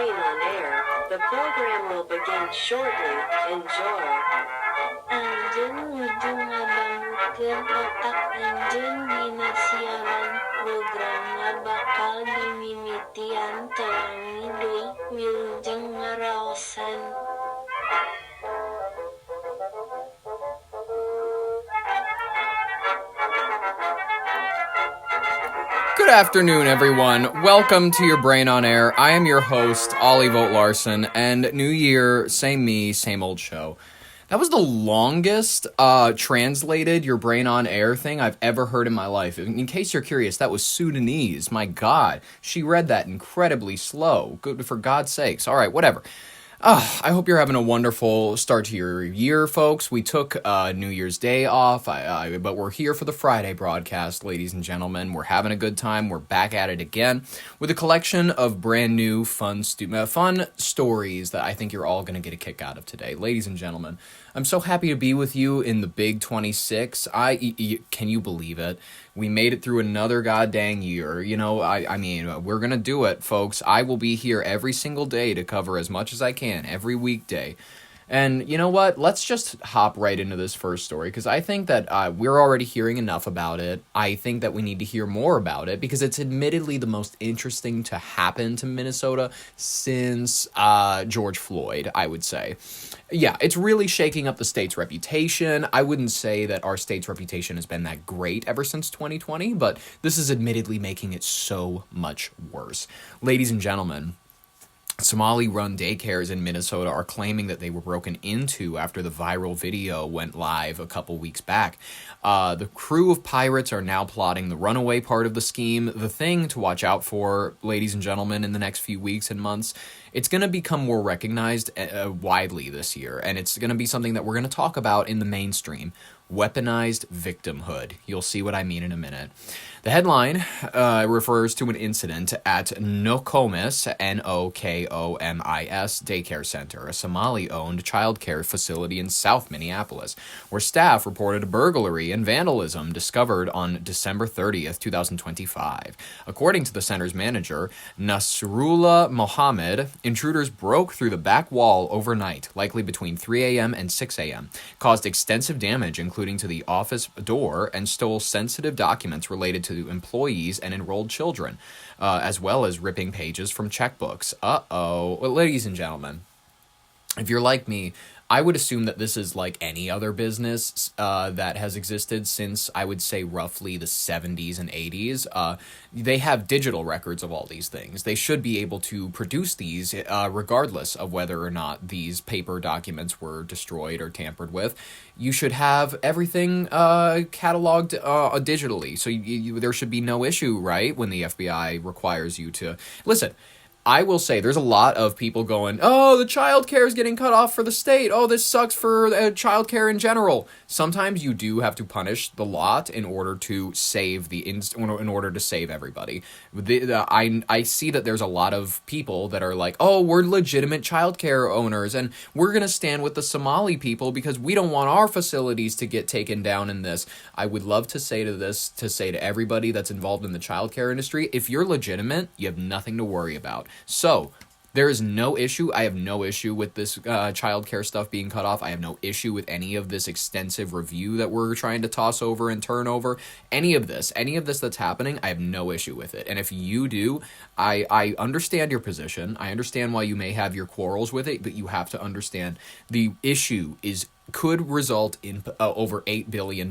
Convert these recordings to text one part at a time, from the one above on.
Brain on Air. The program will begin shortly. Enjoy. Anjeun nuju ngabangukeun otak anjeun dina siaran programna bakal dimimitian telangi deui wilujeng ngaraosan. Good afternoon, everyone. Welcome to your Brain on Air. I am your host, Ollie Vogt Larson, and New Year, same me, same old show. That was the longest translated Your Brain on Air thing I've ever heard in my life. In case you're curious, that was Sudanese. My God, she read that incredibly slow. Good for God's sakes. All right, whatever. I hope you're having a wonderful start to your year, folks. We took New Year's Day off, but we're here for the Friday broadcast, ladies and gentlemen. We're having a good time. We're back at it again with a collection of brand new fun stories that I think you're all going to get a kick out of today. Ladies and gentlemen, I'm so happy to be with you in the Big 26. Can you believe it? We made it through another goddamn year. You know, I mean, we're going to do it, folks. I will be here every single day to cover as much as I can, every weekday. And you know what? Let's just hop right into this first story, because I think that we're already hearing enough about it. I think that we need to hear more about it, because it's admittedly the most interesting to happen to Minnesota since George Floyd, I would say. Yeah, it's really shaking up the state's reputation. I wouldn't say that our state's reputation has been that great ever since 2020, but this is admittedly making it so much worse. Ladies and gentlemen, Somali-run daycares in Minnesota are claiming that they were broken into after the viral video went live a couple weeks back. The crew of pirates are now plotting the runaway part of the scheme. The thing to watch out for, ladies and gentlemen, in the next few weeks and months, it's going to become more recognized widely this year, and it's going to be something that we're going to talk about in the mainstream. Weaponized victimhood. You'll see what I mean in a minute. The headline refers to an incident at Nokomis, Nokomis Daycare Center, a Somali-owned childcare facility in South Minneapolis, where staff reported a burglary and vandalism discovered on December 30th, 2025. According to the center's manager, Nasrullah Mohammed, intruders broke through the back wall overnight, likely between 3 a.m. and 6 a.m., caused extensive damage, including to the office door, and stole sensitive documents related to employees and enrolled children, as well as ripping pages from checkbooks. Well, ladies and gentlemen, if you're like me, I would assume that this is like any other business that has existed since, I would say, roughly the 70s and 80s. They have digital records of all these things. They should be able to produce these regardless of whether or not these paper documents were destroyed or tampered with. You should have everything cataloged digitally. So there should be no issue, right, when the FBI requires you to... Listen, I will say there's a lot of people going, oh, the child care is getting cut off for the state. Oh, this sucks for child care in general. Sometimes you do have to punish the lot in order to save in order to save everybody. I see that there's a lot of people that are like, oh, we're legitimate child care owners, and we're going to stand with the Somali people because we don't want our facilities to get taken down in this. I would love to say to everybody that's involved in the child care industry, if you're legitimate, you have nothing to worry about. So, there is no issue. I have no issue with this childcare stuff being cut off. I have no issue with any of this extensive review that we're trying to toss over and turn over. Any of this that's happening, I have no issue with it. And if you do, I understand your position. I understand why you may have your quarrels with it, but you have to understand the issue could result in over $8 billion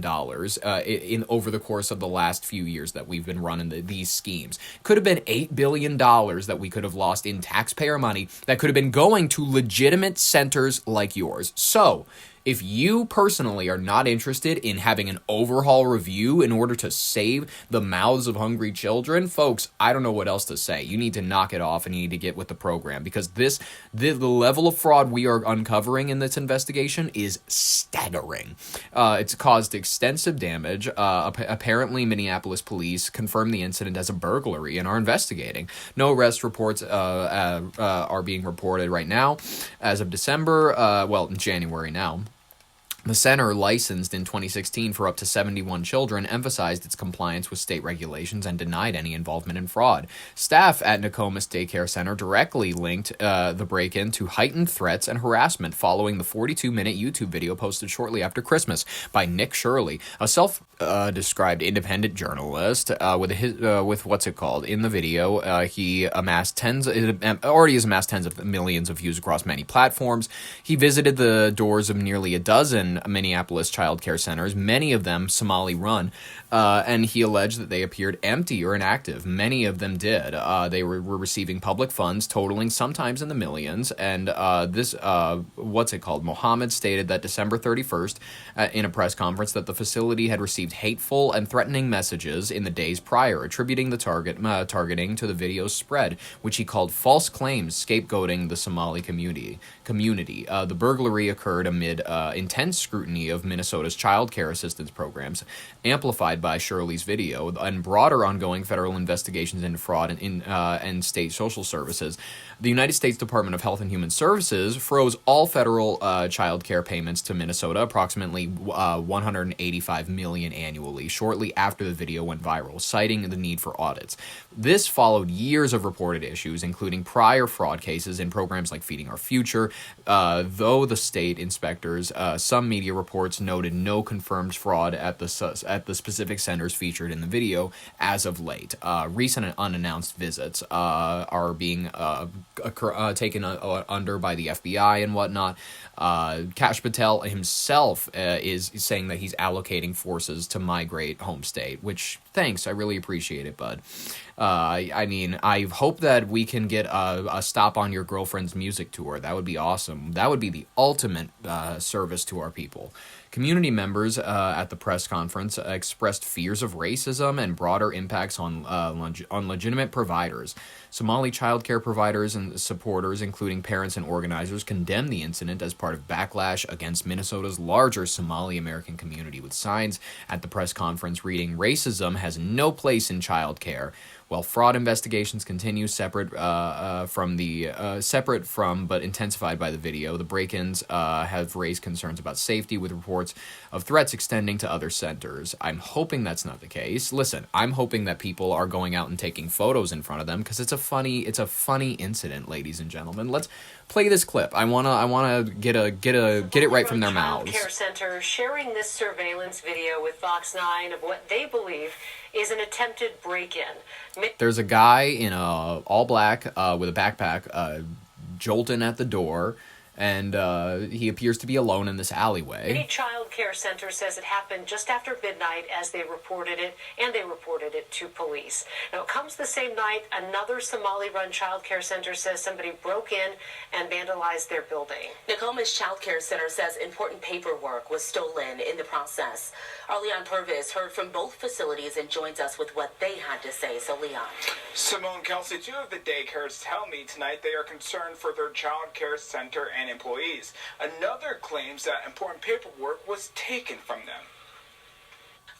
in over the course of the last few years that we've been running these schemes. Could have been $8 billion that we could have lost in taxpayer money that could have been going to legitimate centers like yours. So, if you personally are not interested in having an overhaul review in order to save the mouths of hungry children, folks, I don't know what else to say. You need to knock it off and you need to get with the program, because the level of fraud we are uncovering in this investigation is staggering. It's caused extensive damage. Apparently, Minneapolis police confirmed the incident as a burglary and are investigating. No arrest reports are being reported right now. As of January now. The center, licensed in 2016 for up to 71 children, emphasized its compliance with state regulations and denied any involvement in fraud. Staff at Nokomis Daycare Center directly linked the break-in to heightened threats and harassment following the 42-minute YouTube video posted shortly after Christmas by Nick Shirley, a self-described independent journalist. With what's it called? In the video, he already has amassed tens of millions of views across many platforms. He visited the doors of nearly a dozen Minneapolis child care centers, many of them Somali-run, and he alleged that they appeared empty or inactive. Many of them did. They were receiving public funds totaling sometimes in the millions, and Mohammed stated that December 31st in a press conference that the facility had received hateful and threatening messages in the days prior, attributing the targeting to the video's spread, which he called false claims, scapegoating the Somali community. The burglary occurred amid intense scrutiny of Minnesota's child care assistance programs, amplified by Shirley's video, and broader ongoing federal investigations into fraud and state social services. The United States Department of Health and Human Services froze all federal child care payments to Minnesota, approximately $185 million annually, shortly after the video went viral, citing the need for audits. This followed years of reported issues, including prior fraud cases in programs like Feeding Our Future, though the state inspectors, some media reports noted no confirmed fraud at the specific centers featured in the video as of late. Recent and unannounced visits are being taken under by the FBI and whatnot. Kash Patel himself is saying that he's allocating forces to migrate home state, which, thanks, I really appreciate it, bud. I hope that we can get a stop on your girlfriend's music tour. That would be awesome. That would be the ultimate service to our people. Community members at the press conference expressed fears of racism and broader impacts on legitimate providers. Somali child care providers and supporters, including parents and organizers, condemned the incident as part of backlash against Minnesota's larger Somali American community, with signs at the press conference reading, "Racism has no place in child care." While fraud investigations continue separate from but intensified by the video, the break-ins have raised concerns about safety, with reports of threats extending to other centers. I'm hoping that's not the case. Listen, I'm hoping that people are going out and taking photos in front of them, because it's a funny incident, ladies and gentlemen. Let's play this clip. I wanna get it right from their mouths. Care center sharing this surveillance video with Fox 9 of what they believe is an attempted break-in. There's a guy in all black with a backpack jolting at the door, and he appears to be alone in this alleyway. Any child care center says it happened just after midnight as they reported it, and they reported it to police. Now, it comes the same night another Somali-run child care center says somebody broke in and vandalized their building. Nokomis Child Care Center says important paperwork was stolen in the process. Our Leon Purvis heard from both facilities and joins us with what they had to say. So, Leon. Simone Kelsey, two of the daycares tell me tonight they are concerned for their child care center and employees. Another claims that important paperwork was taken from them.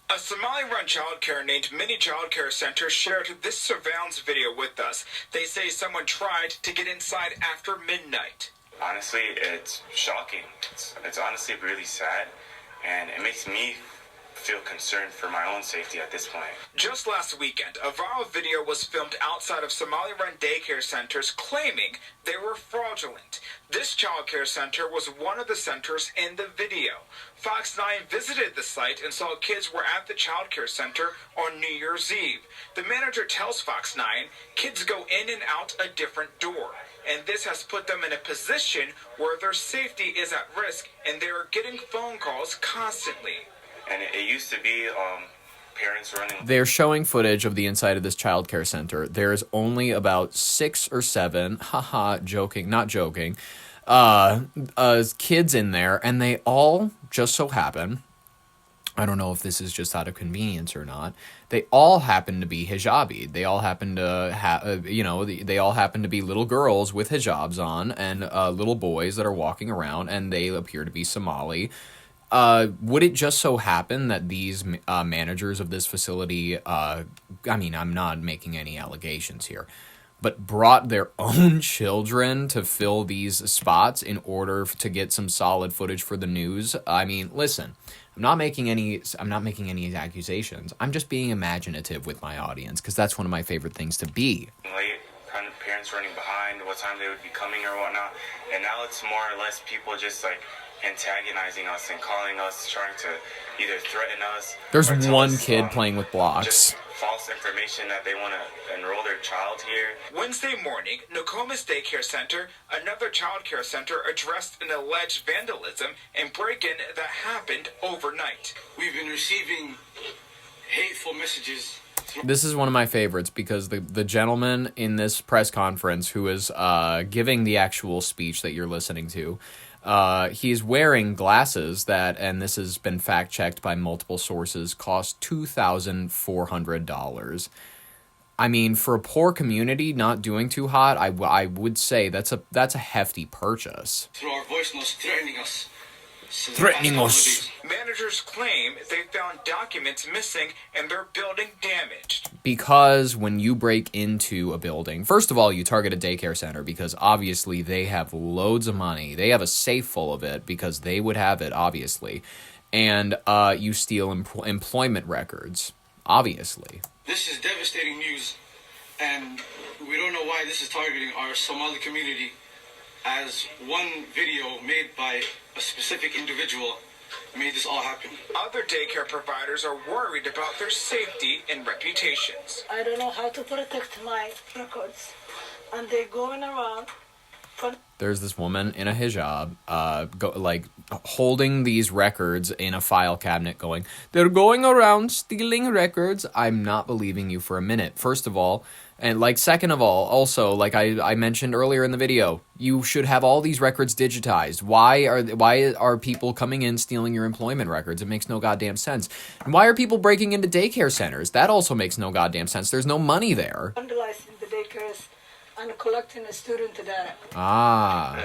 A Somali-run childcare named Mini Childcare Center shared this surveillance video with us. They say someone tried to get inside after midnight. Honestly, it's shocking. It's honestly really sad, and it makes me feel concerned for my own safety at this point. Just last weekend, a viral video was filmed outside of Somali-run daycare centers claiming they were fraudulent. This childcare center was one of the centers in the video. Fox 9 visited the site and saw kids were at the childcare center on New Year's Eve. The manager tells Fox 9 kids go in and out a different door, and this has put them in a position where their safety is at risk, and they are getting phone calls constantly. And it used to be parents running. They're showing footage of the inside of this child care center. There's only about 6 or 7, not joking, kids in there, and they all just so happen, I don't know if this is just out of convenience or not, they all happen to be hijabi. They all happen to they all happen to be little girls with hijabs on, and little boys that are walking around, and they appear to be Somali. Would it just so happen that these managers of this facility, I'm not making any allegations here, but brought their own children to fill these spots in order to get some solid footage for the news. I mean, listen, I'm not making any accusations. I'm just being imaginative with my audience, because that's one of my favorite things to be. Late, kind of parents running behind what time they would be coming or whatnot, and now it's more or less people just like antagonizing us and calling us, trying to either threaten us. There's or tell one us, kid playing with blocks. Just false information that they want to enroll their child here. Wednesday morning, Nokomis Daycare Center, another child care center, addressed an alleged vandalism and break-in that happened overnight. We've been receiving hateful messages. This is one of my favorites, because the gentleman in this press conference who is giving the actual speech that you're listening to, he's wearing glasses that, and this has been fact-checked by multiple sources, cost $2,400. I mean, for a poor community not doing too hot, I would say that's a hefty purchase. Through our voice notes threatening us. Threatening us. Managers claim they found documents missing and their building damaged. Because when you break into a building, first of all, you target a daycare center because obviously they have loads of money. They have a safe full of it because they would have it, obviously. And you steal employment records, obviously. This is devastating news, and we don't know why this is targeting our Somali community, as one video made by a specific individual made this all happen. Other daycare providers are worried about their safety and reputations. I don't know how to protect my records, and they're going around. There's this woman in a hijab, holding these records in a file cabinet going, they're going around stealing records. I'm not believing you for a minute. First of all, and second of all, also, like I mentioned earlier in the video, you should have all these records digitized. Why are people coming in stealing your employment records? It makes no goddamn sense. And why are people breaking into daycare centers? That also makes no goddamn sense. There's no money there. Vandalizing the daycares and collecting the student data. Ah.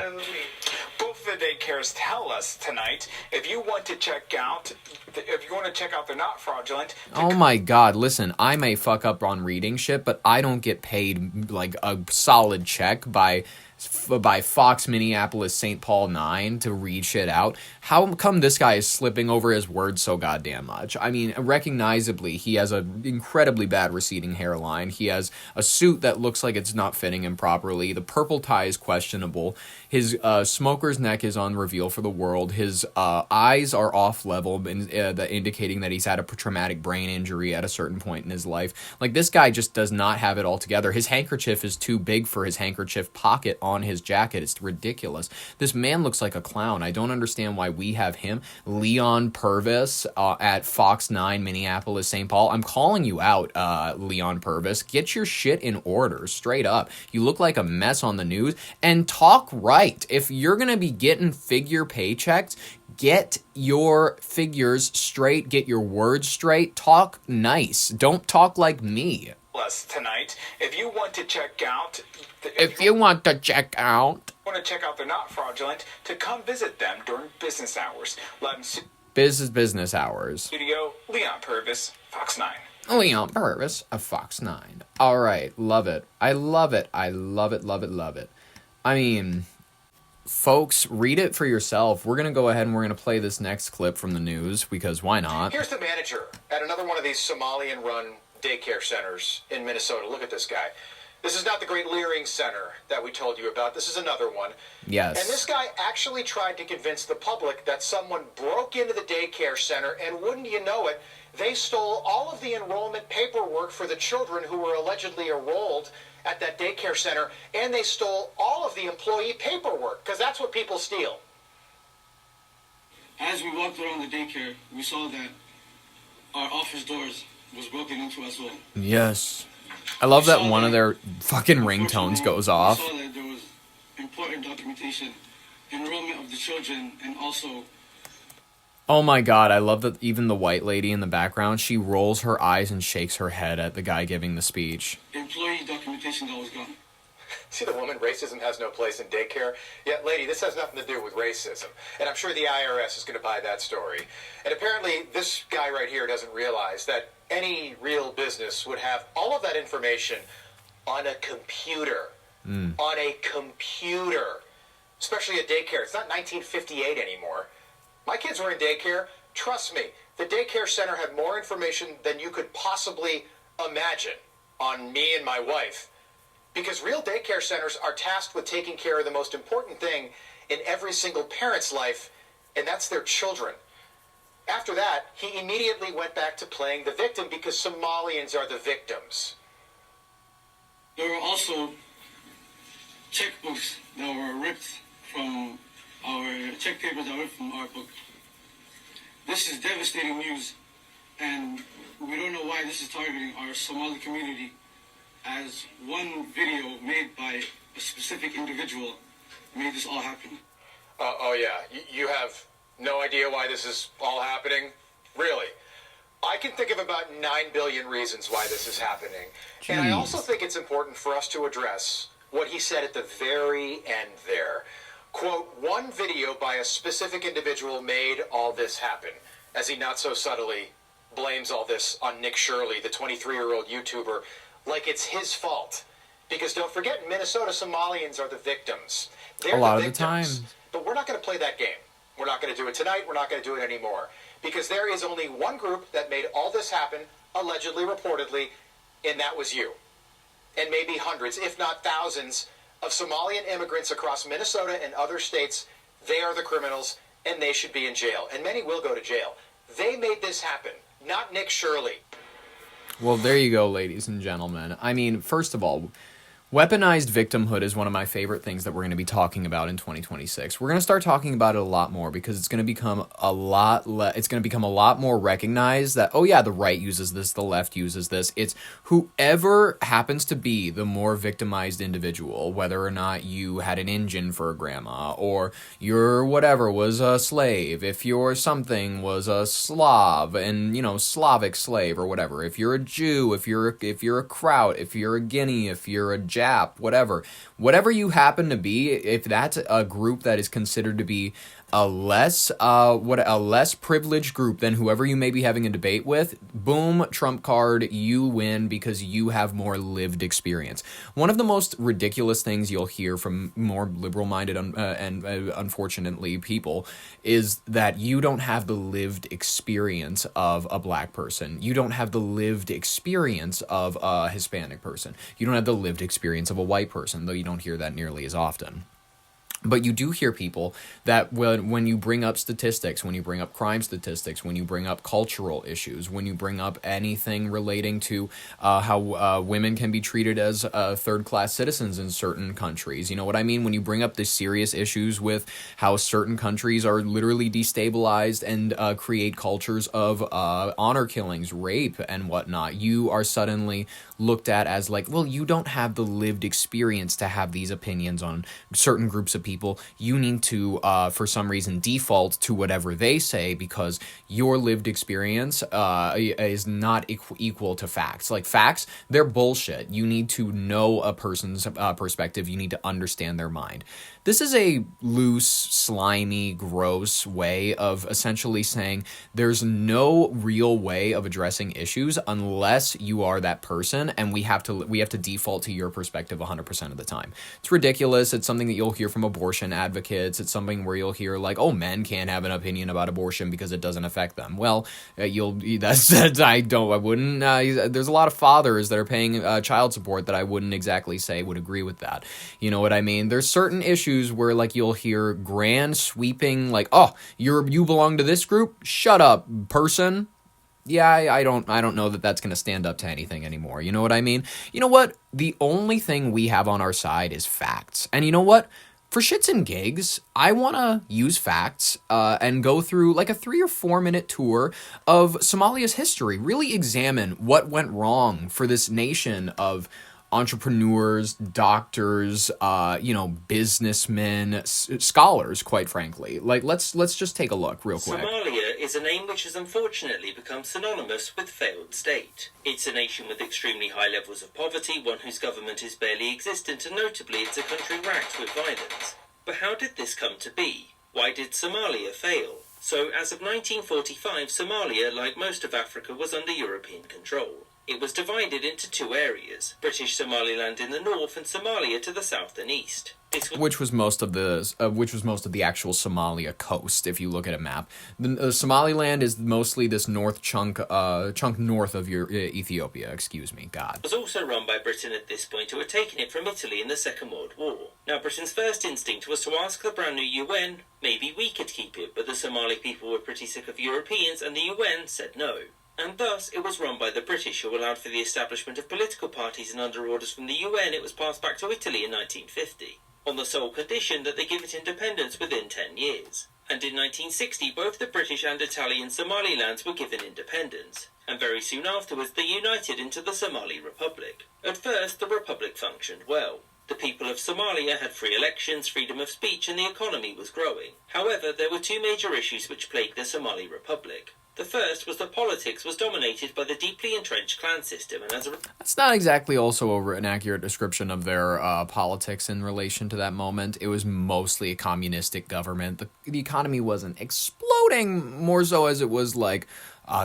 Both of the daycares tell us tonight, if you want to check out they're not fraudulent. Oh my god, listen, I may fuck up on reading shit, but I don't get paid like a solid check by Fox Minneapolis St. Paul 9 to read shit out. How come this guy is slipping over his words so goddamn much? I mean, recognizably, he has an incredibly bad receding hairline. He has a suit that looks like it's not fitting him properly. The purple tie is questionable. His smoker's neck is on reveal for the world. His eyes are off level, indicating that he's had a traumatic brain injury at a certain point in his life. Like, this guy just does not have it all together. His handkerchief is too big for his handkerchief pocket on his jacket. It's ridiculous. This man looks like a clown. I don't understand why we have him. Leon Purvis at Fox 9 Minneapolis St. Paul. I'm calling you out, Leon Purvis. Get your shit in order, straight up. You look like a mess on the news, and talk right. If you're gonna be getting figure paychecks, get your figures straight, get your words straight, talk nice. Don't talk like me. Us tonight, if you want to check out they're not fraudulent, to come visit them during business hours. Business hours. Studio, Leon Purvis, Fox 9. Leon Purvis of Fox 9. All right, love it. I love it. I love it, love it, love it. I mean, folks, read it for yourself. We're going to go ahead and we're going to play this next clip from the news, because why not? Here's the manager at another one of these Somalian-run daycare centers in Minnesota. Look at this guy. This is not the Great Leering Center that we told you about. This is another one. Yes. And this guy actually tried to convince the public that someone broke into the daycare center, and wouldn't you know it, they stole all of the enrollment paperwork for the children who were allegedly enrolled at that daycare center, and they stole all of the employee paperwork, because that's what people steal. As we walked around the daycare, we saw that our office doors was broken into as well. Yes. I love that one of their fucking ringtones goes off. We saw that there was important documentation, enrollment of the children, and also... Oh my god, I love that even the white lady in the background, she rolls her eyes and shakes her head at the guy giving the speech. employee documentation that was gone. See the woman, racism has no place in daycare. Yet, lady, this has nothing to do with racism. And I'm sure the IRS is going to buy that story. And apparently, this guy right here doesn't realize that any real business would have all of that information on a computer. On a computer. Especially a daycare. It's not 1958 anymore. My kids were in daycare. Trust me, the daycare center had more information than you could possibly imagine on me and my wife. Because real daycare centers are tasked with taking care of the most important thing in every single parent's life, and that's their children. After that, he immediately went back to playing the victim because Somalians are the victims. There were also checkbooks that were ripped from our check papers that were ripped from our book. This is devastating news, and we don't know why this is targeting our Somali community, as one video made by a specific individual made this all happen. Oh yeah, you have no idea why this is all happening? Really? I can think of about 9 billion reasons why this is happening. Jeez. And I also think it's important for us to address what he said at the very end there. Quote, one video by a specific individual made all this happen, as he not so subtly blames all this on Nick Shirley, the 23-year-old YouTuber, like it's his fault. Because don't forget, in Minnesota, Somalians are the victims. They're a lot the of the time. But we're not going to play that game. We're not going to do it tonight. We're not going to do it anymore. Because there is only one group that made all this happen, allegedly, reportedly, and that was you. And maybe hundreds, if not thousands, of Somalian immigrants across Minnesota and other states. They are the criminals, and they should be in jail. And many will go to jail. They made this happen, not Nick Shirley. Well, there you go, ladies and gentlemen. I mean, first of all, weaponized victimhood is one of my favorite things that we're going to be talking about in 2026. We're going to start talking about it a lot more because it's going to become a lot more recognized that, oh yeah, the right uses this, the left uses this. It's whoever happens to be the more victimized individual, whether or not you had an engine for a grandma, or your whatever was a slave, if your something was a Slav and, Slavic slave or whatever, if you're a Jew, if you're a Kraut, if you're a Guinea, if you're a Jap, whatever you happen to be, if that's a group that is considered to be a less privileged group than whoever you may be having a debate with, boom, trump card, you win because you have more lived experience. One of the most ridiculous things you'll hear from more liberal-minded and unfortunately people is that you don't have the lived experience of a black person. You don't have the lived experience of a Hispanic person. You don't have the lived experience of a white person, though you don't hear that nearly as often. But you do hear people that when you bring up statistics, when you bring up crime statistics, when you bring up cultural issues, when you bring up anything relating to how women can be treated as third-class citizens in certain countries, you know what I mean? When you bring up the serious issues with how certain countries are literally destabilized and create cultures of honor killings, rape, and whatnot, you are suddenly looked at as like, well, you don't have the lived experience to have these opinions on certain groups of people. You need to, for some reason, default to whatever they say because your lived experience is not equal to facts. Like, facts, they're bullshit. You need to know a person's perspective. You need to understand their mind. This is a loose, slimy, gross way of essentially saying there's no real way of addressing issues unless you are that person, and we have to default to your perspective 100% of the time. It's ridiculous. It's something that you'll hear from abortion advocates. It's something where you'll hear like, oh, men can't have an opinion about abortion because it doesn't affect them. Well, there's a lot of fathers that are paying child support that I wouldn't exactly say would agree with that. You know what I mean? There's certain issues where like you'll hear grand sweeping like, oh, you belong to this group? Shut up, person. Yeah, I don't know that that's going to stand up to anything anymore. You know what I mean? You know what? The only thing we have on our side is facts. And you know what? For shits and gigs, I want to use facts and go through like a 3 or 4 minute tour of Somalia's history. Really examine what went wrong for this nation of entrepreneurs, doctors, businessmen, scholars, quite frankly. Like, let's just take a look real quick. Somalia is a name which has unfortunately become synonymous with failed state. It's a nation with extremely high levels of poverty, one whose government is barely existent, and notably it's a country racked with violence. But how did this come to be? Why did Somalia fail? So, as of 1945, Somalia, like most of Africa, was under European control. It was divided into two areas, British Somaliland in the north and Somalia to the south and east. Which was most of the actual Somalia coast, if you look at a map. The Somaliland is mostly this north chunk north of your Ethiopia. Excuse me, God. It was also run by Britain at this point, who had taken it from Italy in the Second World War. Now, Britain's first instinct was to ask the brand new UN, maybe we could keep it, but the Somali people were pretty sick of Europeans, and the UN said no. And thus, it was run by the British, who allowed for the establishment of political parties, and under orders from the UN, it was passed back to Italy in 1950. On the sole condition that they give it independence within 10 years. And in 1960, both the British and Italian Somalilands were given independence, and very soon afterwards they united into the Somali Republic. At first, the Republic functioned well. The people of Somalia had free elections, freedom of speech, and the economy was growing. However, there were two major issues which plagued the Somali Republic. The first was that politics was dominated by the deeply entrenched clan system, and as a... That's not exactly also an accurate description of their politics in relation to that moment. It was mostly a communistic government. The economy wasn't exploding, more so as it was like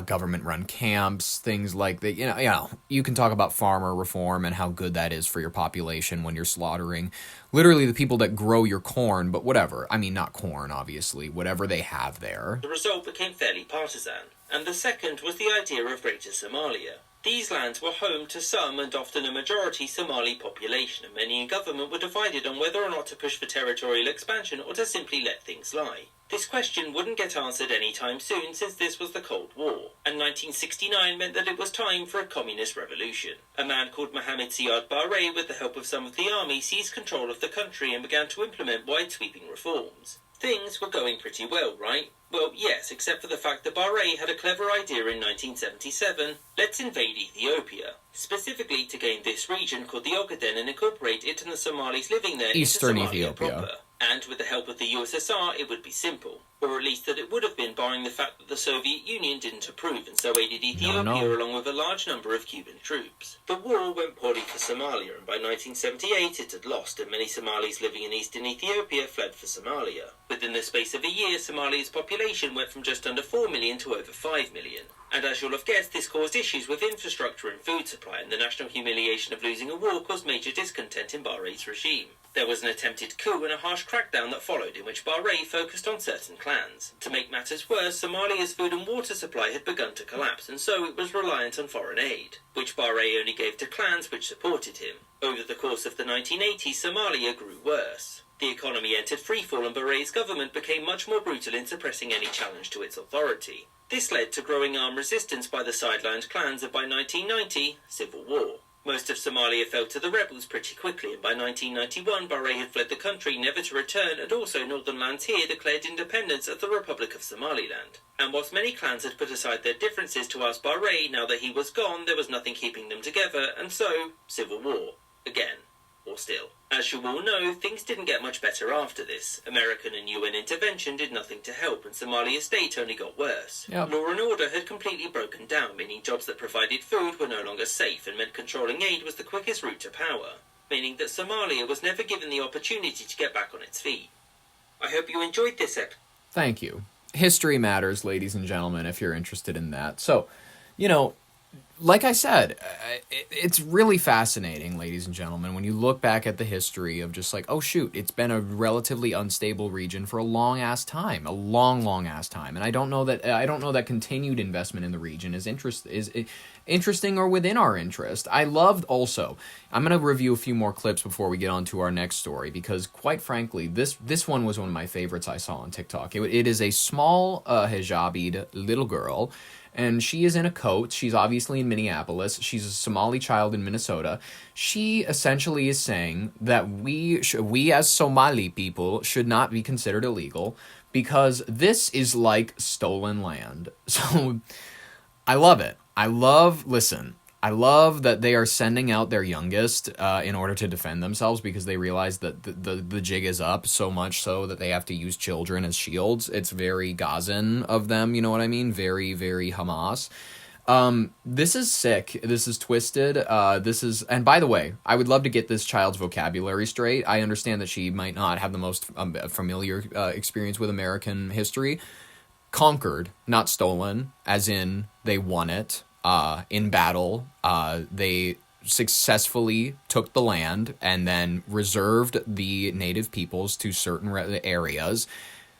government-run camps, things like that. You know, you can talk about farmer reform and how good that is for your population when you're slaughtering literally the people that grow your corn, but whatever. I mean, not corn, obviously. Whatever they have there. The result became fairly partisan, and the second was the idea of Greater Somalia. These lands were home to some and often a majority Somali population, and many in government were divided on whether or not to push for territorial expansion or to simply let things lie. This question wouldn't get answered any time soon, since this was the Cold War, and 1969 meant that it was time for a communist revolution. A man called Mohammed Siad Barre, with the help of some of the army, seized control of the country and began to implement wide-sweeping reforms. Things were going pretty well, right? Well, yes, except for the fact that Bahrain had a clever idea in 1977. Let's invade Ethiopia. Specifically to gain this region called the Ogaden and incorporate it and the Somalis living there Eastern into Somalia Ethiopia. proper. And with the help of the USSR, it would be simple. Or at least that it would have been, barring the fact that the Soviet Union didn't approve and so aided Ethiopia along with a large number of Cuban troops. The war went poorly for Somalia, and by 1978 it had lost, and many Somalis living in eastern Ethiopia fled for Somalia. Within the space of a year, Somalia's population went from just under 4 million to over 5 million. And as you'll have guessed, this caused issues with infrastructure and food supply, and the national humiliation of losing a war caused major discontent in Bahrain's regime. There was an attempted coup and a harsh crackdown that followed, in which Bahrain focused on certain clans. To make matters worse, Somalia's food and water supply had begun to collapse, and so it was reliant on foreign aid, which Bahrain only gave to clans which supported him. Over the course of the 1980s, Somalia grew worse. The economy entered freefall, and Bahrain's government became much more brutal in suppressing any challenge to its authority. This led to growing armed resistance by the sidelined clans, and by 1990, civil war. Most of Somalia fell to the rebels pretty quickly, and by 1991 Bahrain had fled the country, never to return, and also northern lands here declared independence as the Republic of Somaliland. And whilst many clans had put aside their differences to ask Bahrain, now that he was gone, there was nothing keeping them together, and so, civil war. Again. Or still. As you all know, things didn't get much better after this. American and UN intervention did nothing to help, and Somalia's state only got worse. Yep. Law and order had completely broken down, meaning jobs that provided food were no longer safe, and meant controlling aid was the quickest route to power, meaning that Somalia was never given the opportunity to get back on its feet. I hope you enjoyed this episode. Thank you. History matters, ladies and gentlemen, if you're interested in that. So, you know, like I said, it's really fascinating, ladies and gentlemen, when you look back at the history of just like, oh shoot, it's been a relatively unstable region for a long-ass time, a long-ass time, and I don't know that continued investment in the region is interesting or within our interest. I'm going to review a few more clips before we get on to our next story, because quite frankly, this one was one of my favorites I saw on TikTok. It is a small hijabied little girl, and she is in a coat. She's obviously in Minneapolis. She's a Somali child in Minnesota. She essentially is saying that we as Somali people should not be considered illegal because this is like stolen land. So I love it. I love that they are sending out their youngest in order to defend themselves, because they realize that the jig is up, so much so that they have to use children as shields. It's very Gazan of them, you know what I mean? Very, very Hamas. This is sick. This is twisted. And by the way, I would love to get this child's vocabulary straight. I understand that she might not have the most familiar experience with American history. Conquered, not stolen, as in they won it. in battle. They successfully took the land and then reserved the native peoples to certain areas.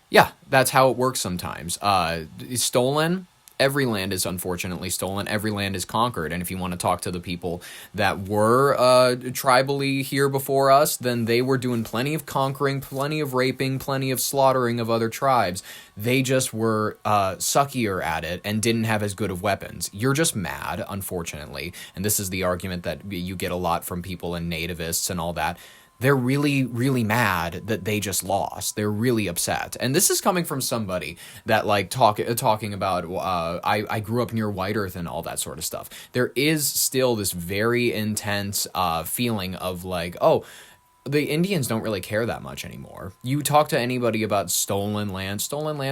Yeah, that's how it works sometimes. It's stolen. Every land is unfortunately stolen. Every land is conquered. And if you want to talk to the people that were tribally here before us, then they were doing plenty of conquering, plenty of raping, plenty of slaughtering of other tribes. They just were suckier at it and didn't have as good of weapons. You're just mad, unfortunately. And this is the argument that you get a lot from people and nativists and all that. They're really, really mad that they just lost. They're really upset. And this is coming from somebody that, like, talking about, I grew up near White Earth and all that sort of stuff. There is still this very intense feeling of, like, oh, the Indians don't really care that much anymore. You talk to anybody about stolen land,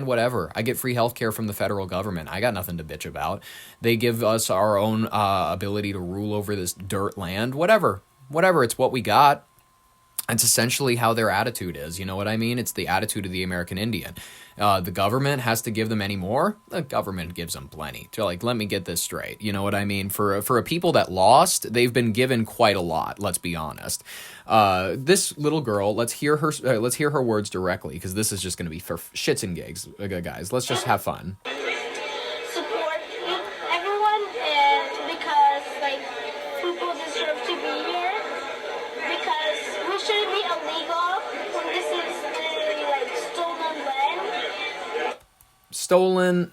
whatever. I get free healthcare from the federal government. I got nothing to bitch about. They give us our own ability to rule over this dirt land, whatever. It's what we got. It's essentially how their attitude is. You know what I mean? It's the attitude of the American Indian. The government has to give them any more. The government gives them plenty. So, like, let me get this straight. You know what I mean? For a people that lost, they've been given quite a lot. Let's be honest. This little girl, let's hear her words directly, because this is just going to be for shits and gigs, guys. Let's just have fun. Support everyone, and because, like, people deserve to be here. Because we shouldn't be illegal when this is literally, like, stolen land. Stolen,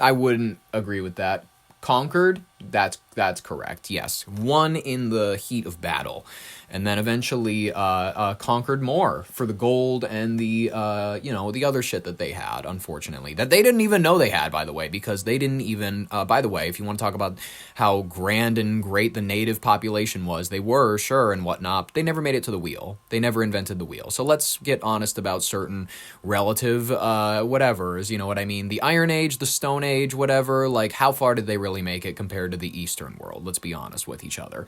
I wouldn't agree with that. Conquered, that's correct, yes. Won in the heat of battle. And then eventually conquered more for the gold and the the other shit that they had, unfortunately. That they didn't even know they had, by the way, because they didn't even, by the way, if you want to talk about how grand and great the native population was, they were, sure, and whatnot, but they never made it to the wheel. They never invented the wheel. So let's get honest about certain relative whatevers, you know what I mean? The Iron Age, the Stone Age, whatever, like, how far did they really make it compared to the Eastern world? Let's be honest with each other.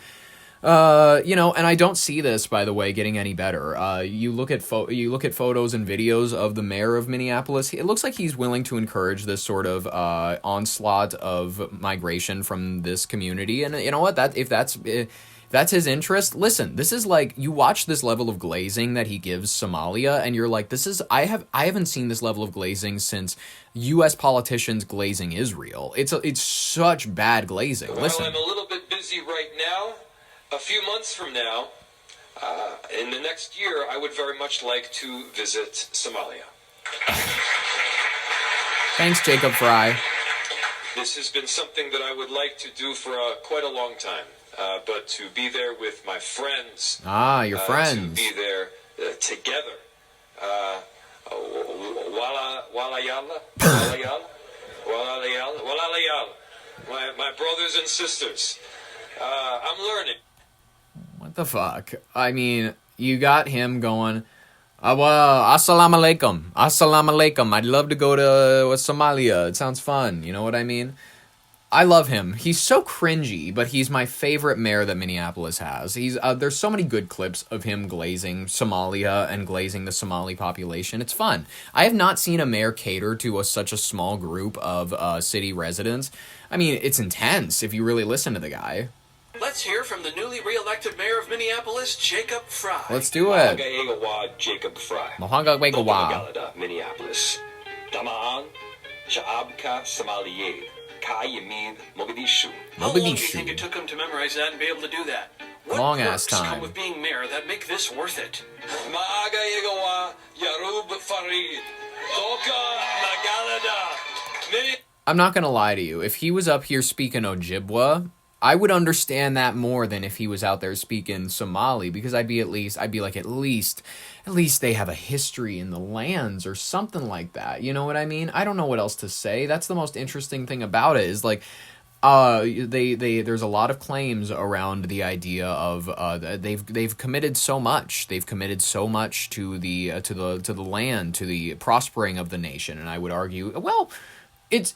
And I don't see this, by the way, getting any better. You look at photos and videos of the mayor of Minneapolis. It looks like he's willing to encourage this sort of onslaught of migration from this community. And you know what? If that's his interest, listen, this is like, you watch this level of glazing that he gives Somalia, and you're like, I haven't seen this level of glazing since U.S. politicians glazing Israel. It's such bad glazing. Listen. Well, I'm a little bit busy right now. A few months from now, in the next year, I would very much like to visit Somalia. Thanks, Jacob Fry. This has been something that I would like to do for quite a long time, but to be there with my friends. Your friends. To be there together. My brothers and sisters. I'm learning. What the fuck? I mean, you got him going, assalamu alaikum. Assalamu alaikum. I'd love to go to Somalia. It sounds fun. You know what I mean? I love him. He's so cringy, but he's my favorite mayor that Minneapolis has. There's so many good clips of him glazing Somalia and glazing the Somali population. It's fun. I have not seen a mayor cater to such a small group of city residents. I mean, it's intense if you really listen to the guy. Let's hear from the newly re-elected mayor of Minneapolis, Jacob Fry. Let's do it. Jacob Fry. Mahanga Wegawa. Minneapolis. Damaan, Sha'abka Somaliyeh, Kayimid, Mogadishu. How long do you think it took him to memorize that and be able to do that? What long ass perks time. come with being mayor that make this worth it? Maaga Yegawa, Yarub Farid, Doka Nagalada. I'm not gonna lie to you. If he was up here speaking Ojibwa, I would understand that more than if he was out there speaking Somali, because I'd be like, at least they have a history in the lands or something like that. You know what I mean? I don't know what else to say. That's the most interesting thing about it, is like, there's a lot of claims around the idea of they've committed so much. They've committed so much to the land, to the prospering of the nation, and I would argue, well, It's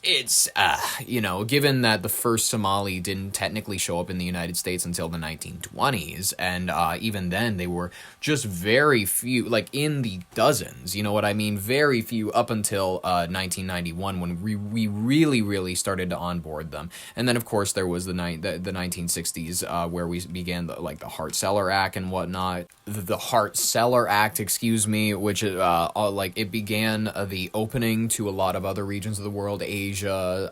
given that the first Somali didn't technically show up in the United States until the 1920s, and even then they were just very few, like in the dozens, you know what I mean? Very few up until 1991 when we really started to onboard them. And then, of course, there was the 1960s where we began the Hart-Celler Act and whatnot. The Hart-Celler Act, excuse me, which it began the opening to a lot of other regions of the world, Asia,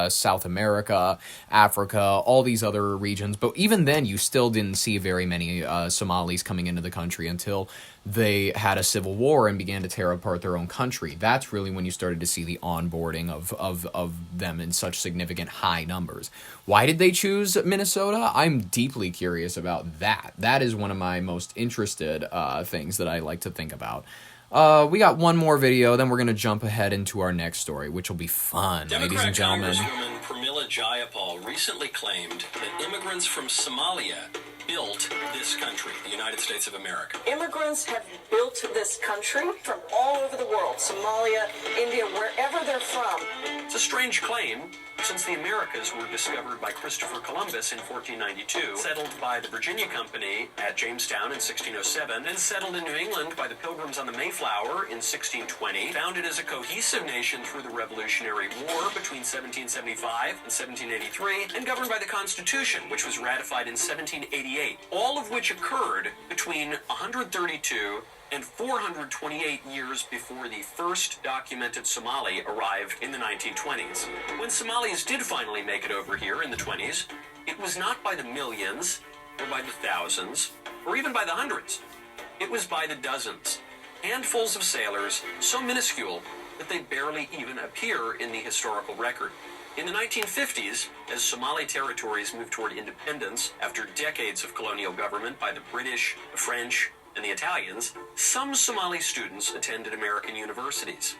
South America, Africa, all these other regions. But even then, you still didn't see very many Somalis coming into the country until they had a civil war and began to tear apart their own country. That's really when you started to see the onboarding of them in such significant high numbers. Why did they choose Minnesota? I'm deeply curious about that. That is one of my most interested things that I like to think about. We got one more video, then we're going to jump ahead into our next story, which will be fun, ladies and gentlemen. Congresswoman Pramila Jayapal recently claimed that immigrants from Somalia built this country, the United States of America. Immigrants have built this country from all over the world, Somalia, India, wherever they're from. It's a strange claim, since the Americas were discovered by Christopher Columbus in 1492, settled by the Virginia Company at Jamestown in 1607, then settled in New England by the Pilgrims on the Mayflower in 1620, founded as a cohesive nation through the Revolutionary War between 1775 and 1783, and governed by the Constitution, which was ratified in 1788, all of which occurred between 132 and 428 years before the first documented Somali arrived in the 1920s. When Somalis did finally make it over here in the 20s, it was not by the millions, or by the thousands, or even by the hundreds. It was by the dozens. Handfuls of sailors, so minuscule that they barely even appear in the historical record. In the 1950s, as Somali territories moved toward independence after decades of colonial government by the British, the French, and the Italians, some Somali students attended American universities.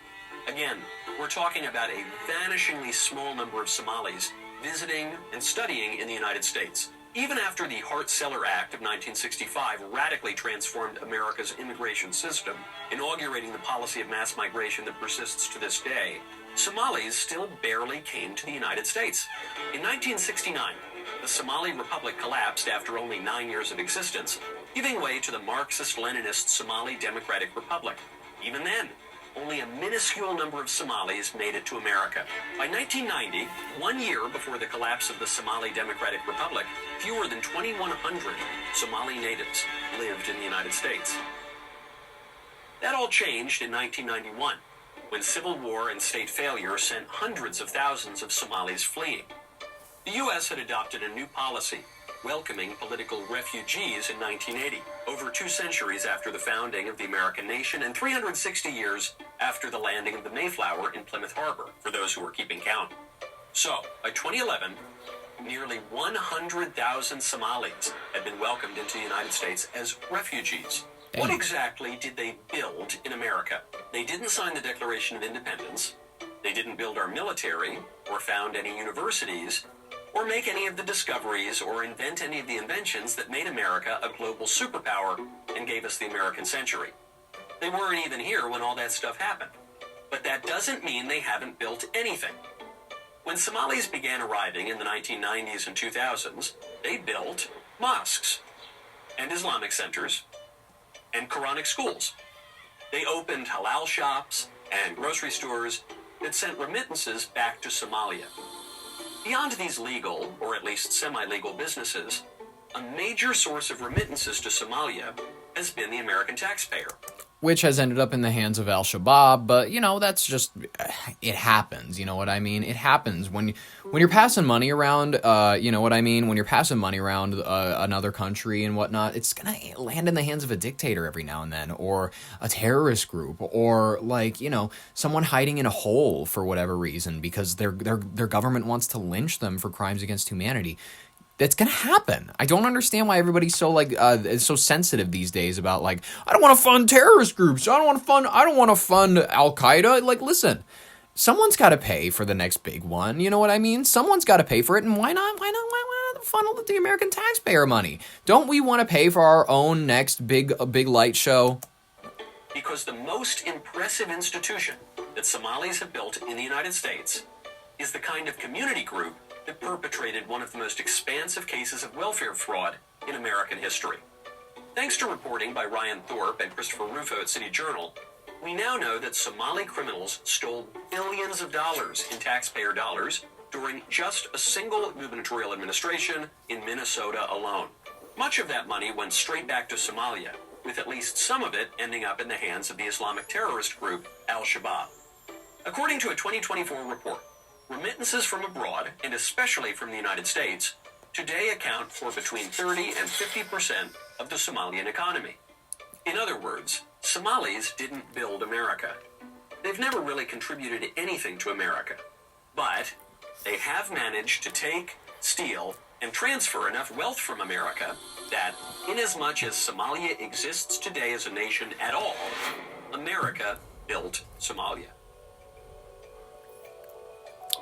Again, we're talking about a vanishingly small number of Somalis visiting and studying in the United States. Even after the Hart-Celler Act of 1965 radically transformed America's immigration system, inaugurating the policy of mass migration that persists to this day, Somalis still barely came to the United States. In 1969, the Somali Republic collapsed after only 9 years of existence, giving way to the Marxist-Leninist Somali Democratic Republic. Even then, only a minuscule number of Somalis made it to America. By 1990, 1 year before the collapse of the Somali Democratic Republic, fewer than 2,100 Somali natives lived in the United States. That all changed in 1991, when civil war and state failure sent hundreds of thousands of Somalis fleeing. The U.S. had adopted a new policy, welcoming political refugees in 1980, over 2 centuries after the founding of the American nation and 360 years after the landing of the Mayflower in Plymouth Harbor, for those who are keeping count. So, by 2011, nearly 100,000 Somalis had been welcomed into the United States as refugees. What exactly did they build in America? They didn't sign the Declaration of Independence, they didn't build our military, or found any universities, or make any of the discoveries or invent any of the inventions that made America a global superpower and gave us the American century. They weren't even here when all that stuff happened. But that doesn't mean they haven't built anything. When Somalis began arriving in the 1990s and 2000s, they built mosques and Islamic centers and Quranic schools. They opened halal shops and grocery stores that sent remittances back to Somalia. Beyond these legal, or at least semi-legal businesses, a major source of remittances to Somalia has been the American taxpayer. Which has ended up in the hands of Al-Shabaab, but, that's just, it happens, you know what I mean? It happens when you're passing money around, you know what I mean? When you're passing money around another country and whatnot, it's gonna land in the hands of a dictator every now and then, or a terrorist group, or, someone hiding in a hole for whatever reason, because their government wants to lynch them for crimes against humanity. That's gonna happen. I don't understand why everybody's so is so sensitive these days about I don't want to fund terrorist groups. I don't want to fund Al Qaeda. Listen, someone's got to pay for the next big one. You know what I mean? Someone's got to pay for it, and why not funnel the American taxpayer money? Don't we want to pay for our own next big light show? Because the most impressive institution that Somalis have built in the United States is the kind of community group that perpetrated one of the most expansive cases of welfare fraud in American history. Thanks to reporting by Ryan Thorpe and Christopher Rufo at City Journal, we now know that Somali criminals stole billions of dollars in taxpayer dollars during just a single gubernatorial administration in Minnesota alone. Much of that money went straight back to Somalia, with at least some of it ending up in the hands of the Islamic terrorist group Al-Shabaab. According to a 2024 report, remittances from abroad, and especially from the United States, today account for between 30 and 50% of the Somalian economy. In other words, Somalis didn't build America. They've never really contributed anything to America. But they have managed to take, steal, and transfer enough wealth from America that, inasmuch as Somalia exists today as a nation at all, America built Somalia.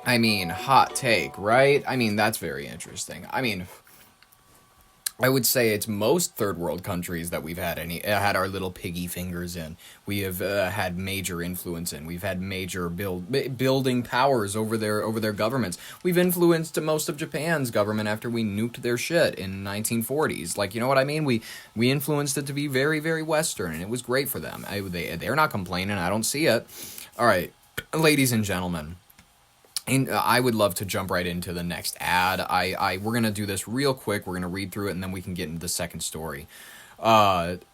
I mean, hot take, right? I mean, that's very interesting. I mean, I would say it's most third world countries that we've had had our little piggy fingers in. We have had major influence in. We've had major building powers over their governments. We've influenced most of Japan's government after we nuked their shit in 1940s. Like, you know what I mean? We influenced it to be very, very Western, and it was great for them. They're not complaining. I don't see it. All right, ladies and gentlemen. I would love to jump right into the next ad. We're going to do this real quick. We're going to read through it, and then we can get into the second story.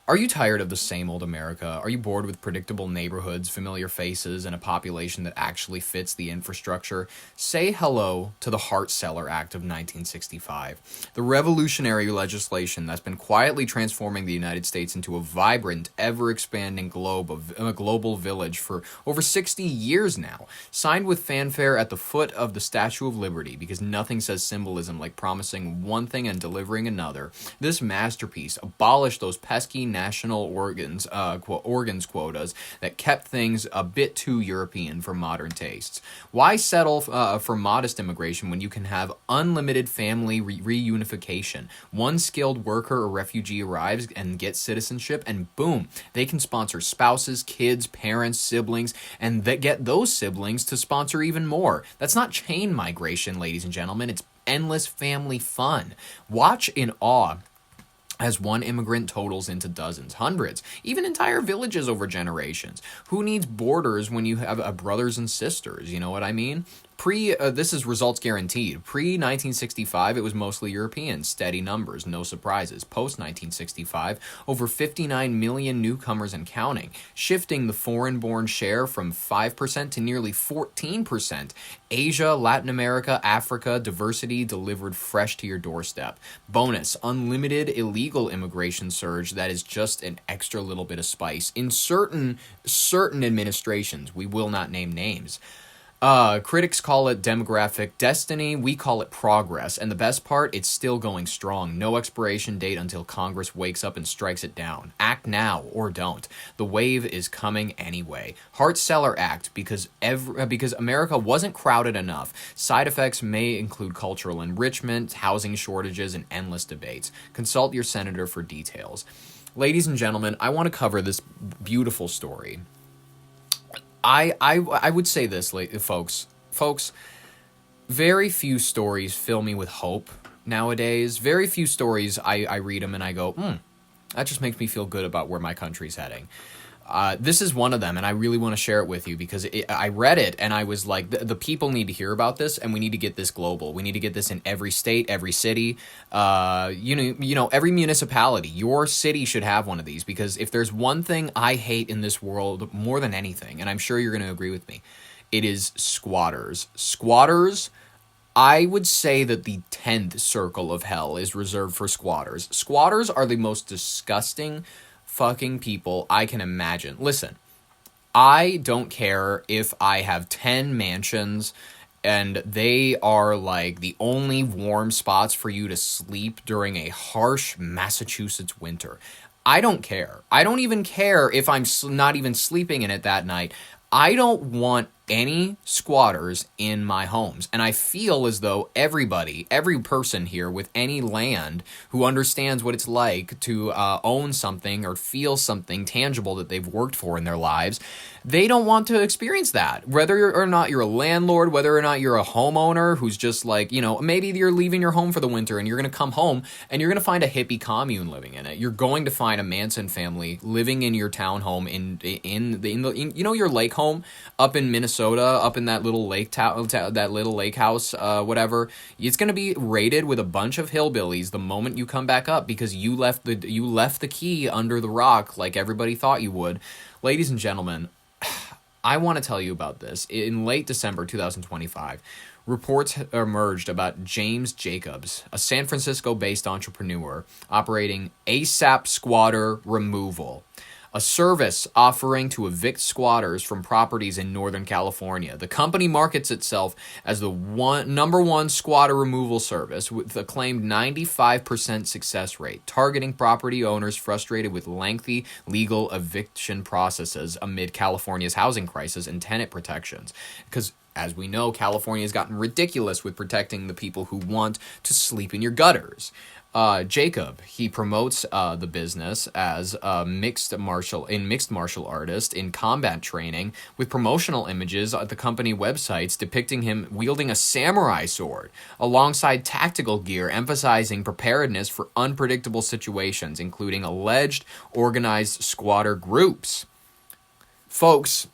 Are you tired of the same old America? Are you bored with predictable neighborhoods, familiar faces, and a population that actually fits the infrastructure? Say hello to the Hart-Celler Act of 1965, the revolutionary legislation that's been quietly transforming the United States into a vibrant, ever-expanding global village for over 60 years now. Signed with fanfare at the foot of the Statue of Liberty, because nothing says symbolism like promising one thing and delivering another, this masterpiece abolished those pesky national organs quotas that kept things a bit too European for modern tastes. Why settle for modest immigration when you can have unlimited family reunification? One skilled worker or refugee arrives and gets citizenship, and boom, they can sponsor spouses, kids, parents, siblings, and get those siblings to sponsor even more. That's not chain migration, ladies and gentlemen. It's endless family fun. Watch in awe as one immigrant totals into dozens, hundreds, even entire villages over generations. Who needs borders when you have brothers and sisters? You know what I mean? This is results guaranteed. Pre-1965, it was mostly European. Steady numbers, no surprises. Post-1965, over 59 million newcomers and counting, shifting the foreign-born share from 5% to nearly 14%. Asia, Latin America, Africa, diversity delivered fresh to your doorstep. Bonus, unlimited illegal immigration surge that is just an extra little bit of spice. In certain administrations, we will not name names. Critics call it demographic destiny. We call it progress. And the best part, it's still going strong. No expiration date until Congress wakes up and strikes it down. Act now or don't. The wave is coming anyway. Hart-Celler Act because America wasn't crowded enough. Side effects may include cultural enrichment, housing shortages, and endless debates. Consult your senator for details. Ladies and gentlemen, I want to cover this beautiful story. I would say this, folks, very few stories fill me with hope nowadays. Very few stories, I read them and I go, that just makes me feel good about where my country's heading. This is one of them, and I really want to share it with you because I read it and I was like, the people need to hear about this, and we need to get this global. We need to get this in every state, every city, every municipality. Your city should have one of these, because if there's one thing I hate in this world more than anything, and I'm sure you're going to agree with me, it is squatters. Squatters, I would say that the 10th circle of hell is reserved for squatters. Squatters are the most disgusting fucking people I can imagine. Listen, I don't care if I have 10 mansions and they are like the only warm spots for you to sleep during a harsh Massachusetts winter. I don't care. I don't even care if I'm not even sleeping in it that night. I don't want any squatters in my homes. And I feel as though every person here with any land who understands what it's like to own something or feel something tangible that they've worked for in their lives, they don't want to experience that. Whether or not you're a landlord, whether or not you're a homeowner who's just like, maybe you're leaving your home for the winter and you're going to come home and you're going to find a hippie commune living in it. You're going to find a Manson family living in your townhome in your lake home up in Minnesota, up in that little lake that little lake house, whatever. It's going to be raided with a bunch of hillbillies the moment you come back up because you left the key under the rock like everybody thought you would. Ladies and gentlemen, I want to tell you about this. In late December 2025, reports emerged about James Jacobs, a San Francisco-based entrepreneur operating ASAP Squatter Removal, a service offering to evict squatters from properties in Northern California. The company markets itself as the number one squatter removal service with a claimed 95% success rate, targeting property owners frustrated with lengthy legal eviction processes amid California's housing crisis and tenant protections. Because as we know, California has gotten ridiculous with protecting the people who want to sleep in your gutters. Jacob, he promotes the business as a mixed martial artist in combat training with promotional images at the company websites depicting him wielding a samurai sword alongside tactical gear emphasizing preparedness for unpredictable situations, including alleged organized squatter groups. Folks,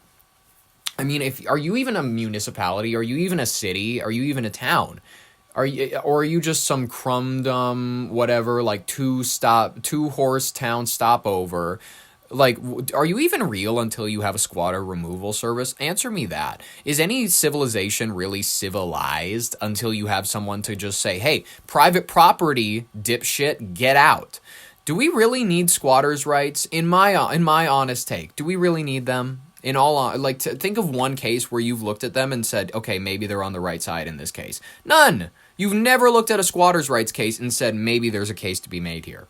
I mean, are you even a municipality? Are you even a city? Are you even a town? Are you just some crumdom, whatever, like two-horse town stopover? Like, are you even real until you have a squatter removal service? Answer me that. Is any civilization really civilized until you have someone to just say, hey, private property, dipshit, get out? Do we really need squatters' rights? In my honest take, do we really need them? Think of one case where you've looked at them and said, okay, maybe they're on the right side in this case. None! You've never looked at a squatters' rights case and said, maybe there's a case to be made here.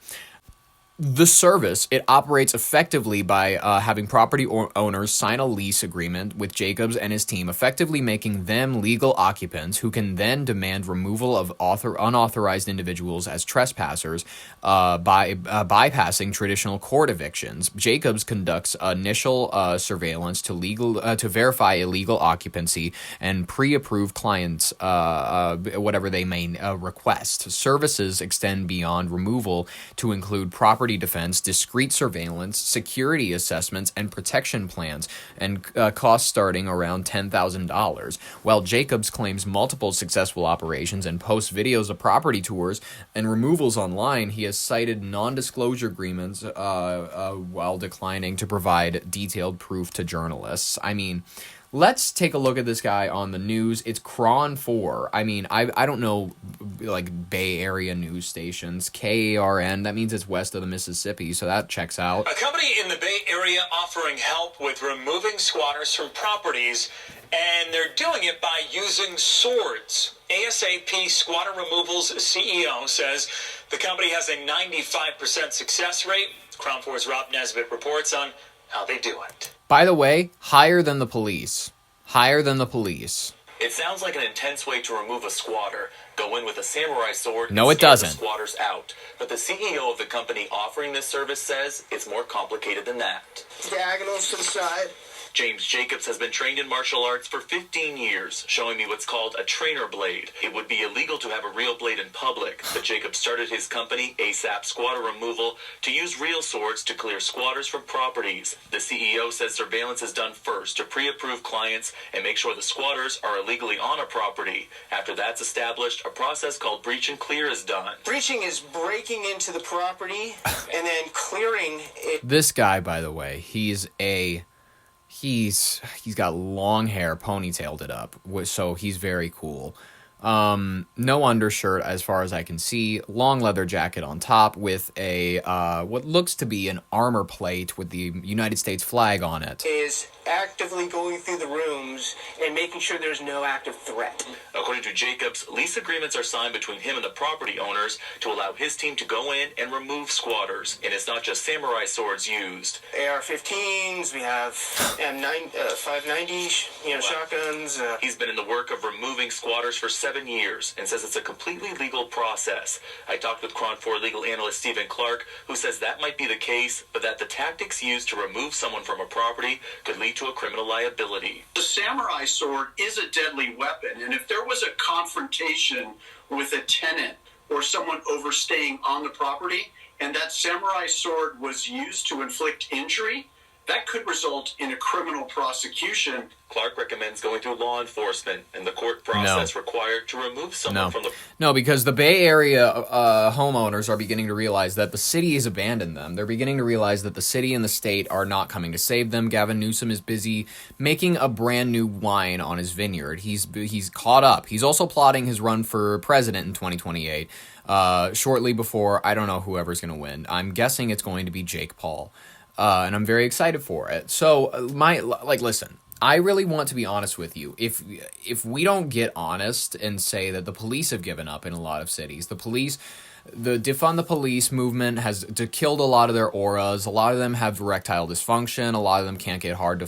The service, it operates effectively by having property owners sign a lease agreement with Jacobs and his team, effectively making them legal occupants who can then demand removal of unauthorized individuals as trespassers by bypassing traditional court evictions. Jacobs conducts initial surveillance to verify illegal occupancy and pre-approve clients whatever they may request. Services extend beyond removal to include property defense, discrete surveillance, security assessments, and protection plans, and costs starting around $10,000. While Jacobs claims multiple successful operations and posts videos of property tours and removals online, he has cited non-disclosure agreements while declining to provide detailed proof to journalists. I mean, let's take a look at this guy on the news. It's Cron 4. I mean, I don't know, like, Bay Area news stations. KARN, that means it's west of the Mississippi, so that checks out. A company in the Bay Area offering help with removing squatters from properties, and they're doing it by using swords. ASAP Squatter Removal's CEO says the company has a 95% success rate. Cron 4's Rob Nesbitt reports on how they do it. By the way, higher than the police. Higher than the police. It sounds like an intense way to remove a squatter. Go in with a samurai sword No, and it doesn't. scare the squatters out. But the CEO of the company offering this service says it's more complicated than that. Diagonals to the side. James Jacobs has been trained in martial arts for 15 years, showing me what's called a trainer blade. It would be illegal to have a real blade in public, but Jacobs started his company, ASAP Squatter Removal, to use real swords to clear squatters from properties. The CEO says surveillance is done first to pre-approve clients and make sure the squatters are illegally on a property. After that's established, a process called breach and clear is done. Breaching is breaking into the property and then clearing it. This guy, by the way, he's got long hair, ponytailed it up, so he's very cool. No undershirt as far as I can see. Long leather jacket on top with a what looks to be an armor plate with the United States flag on it. Is actively going through the rooms and making sure there's no active threat. According to Jacobs, lease agreements are signed between him and the property owners to allow his team to go in and remove squatters. And it's not just samurai swords used. AR-15s, we have M590, shotguns. He's been in the work of removing squatters for 7 years and says it's a completely legal process. I talked with Cron 4 legal analyst Stephen Clark, who says that might be the case, but that the tactics used to remove someone from a property could lead to a criminal liability. The samurai sword is a deadly weapon, and if there was a confrontation with a tenant or someone overstaying on the property, and that samurai sword was used to inflict injury, that could result in a criminal prosecution. Clark recommends going through law enforcement and the court process required to remove someone from the... No, because the Bay Area homeowners are beginning to realize that the city has abandoned them. They're beginning to realize that the city and the state are not coming to save them. Gavin Newsom is busy making a brand new wine on his vineyard. He's caught up. He's also plotting his run for president in 2028, shortly before, I don't know whoever's going to win. I'm guessing it's going to be Jake Paul. And I'm very excited for it. So, listen, I really want to be honest with you. If we don't get honest and say that the police have given up in a lot of cities, the defund the police movement has killed a lot of their auras. A lot of them have erectile dysfunction. A lot of them can't get hard to,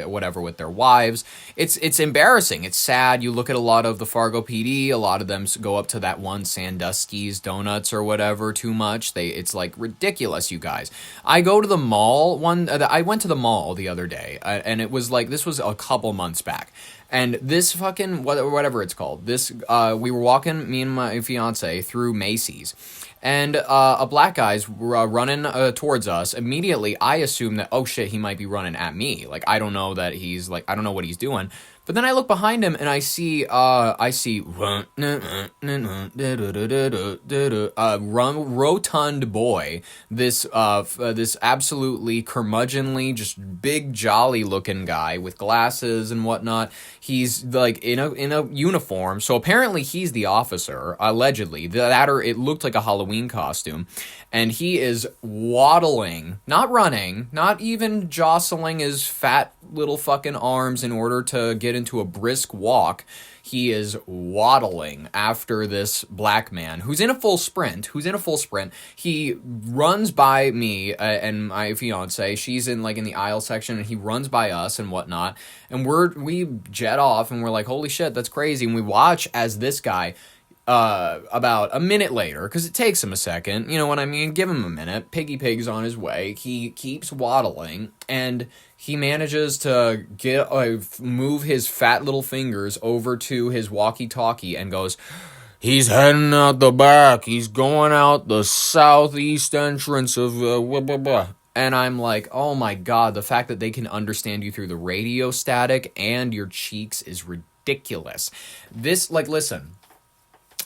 whatever with their wives. It's embarrassing. It's sad. You look at a lot of the Fargo PD. A lot of them go up to that one Sandusky's Donuts or whatever too much. It's like ridiculous, you guys. I go to the mall. I went to the mall the other day, and it was like this was a couple months back. And this fucking, whatever it's called, we were walking, me and my fiance, through Macy's. And a black guy's running towards us. Immediately, I assume that, oh shit, he might be running at me. Like, I don't know what he's doing. But then I look behind him and I see rotund boy, this absolutely curmudgeonly, just big jolly looking guy with glasses and whatnot. He's like in a uniform, so apparently he's the officer, allegedly. It looked like a Halloween costume. And he is waddling, not running, not even jostling his fat little fucking arms in order to get into a brisk walk. He is waddling after this black man who's in a full sprint. He runs by me and my fiance. She's in the aisle section, and he runs by us and whatnot. And we jet off, and we're like, holy shit, that's crazy. And we watch as this guy, about a minute later, because it takes him a second, you know what I mean? Give him a minute. Piggy Pig's on his way. He keeps waddling, and he manages to move his fat little fingers over to his walkie-talkie and goes, "He's heading out the back. He's going out the southeast entrance of blah, blah, blah." And I'm like, oh my god, the fact that they can understand you through the radio static and your cheeks is ridiculous. Listen.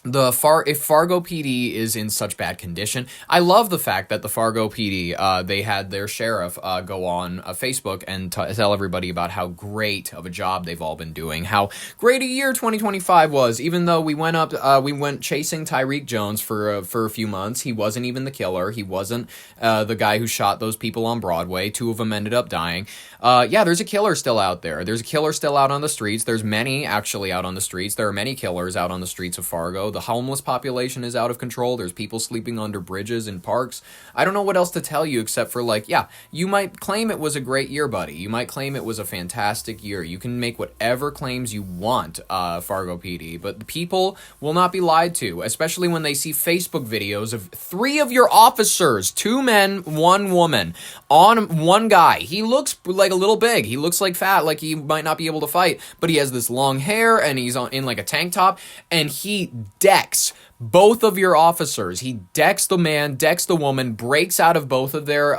If Fargo PD is in such bad condition, I love the fact that the Fargo PD, they had their sheriff go on Facebook and tell everybody about how great of a job they've all been doing, how great a year 2025 was, even though we went chasing Tyreek Jones for a few months. He wasn't even the killer. He wasn't the guy who shot those people on Broadway. 2 of them ended up dying. There's a killer still out there. There's a killer still out on the streets. There's many actually out on the streets. There are many killers out on the streets of Fargo. The homeless population is out of control. There's people sleeping under bridges in parks. I don't know what else to tell you except for you might claim it was a great year, buddy. You might claim it was a fantastic year. You can make whatever claims you want, Fargo PD, but the people will not be lied to, especially when they see Facebook videos of 3 of your officers, 2 men, 1 woman, on one guy. He looks like a little big. He looks like fat, like he might not be able to fight, but he has this long hair and he's in a tank top, and he decks both of your officers. He decks the man, decks the woman, breaks out of both of their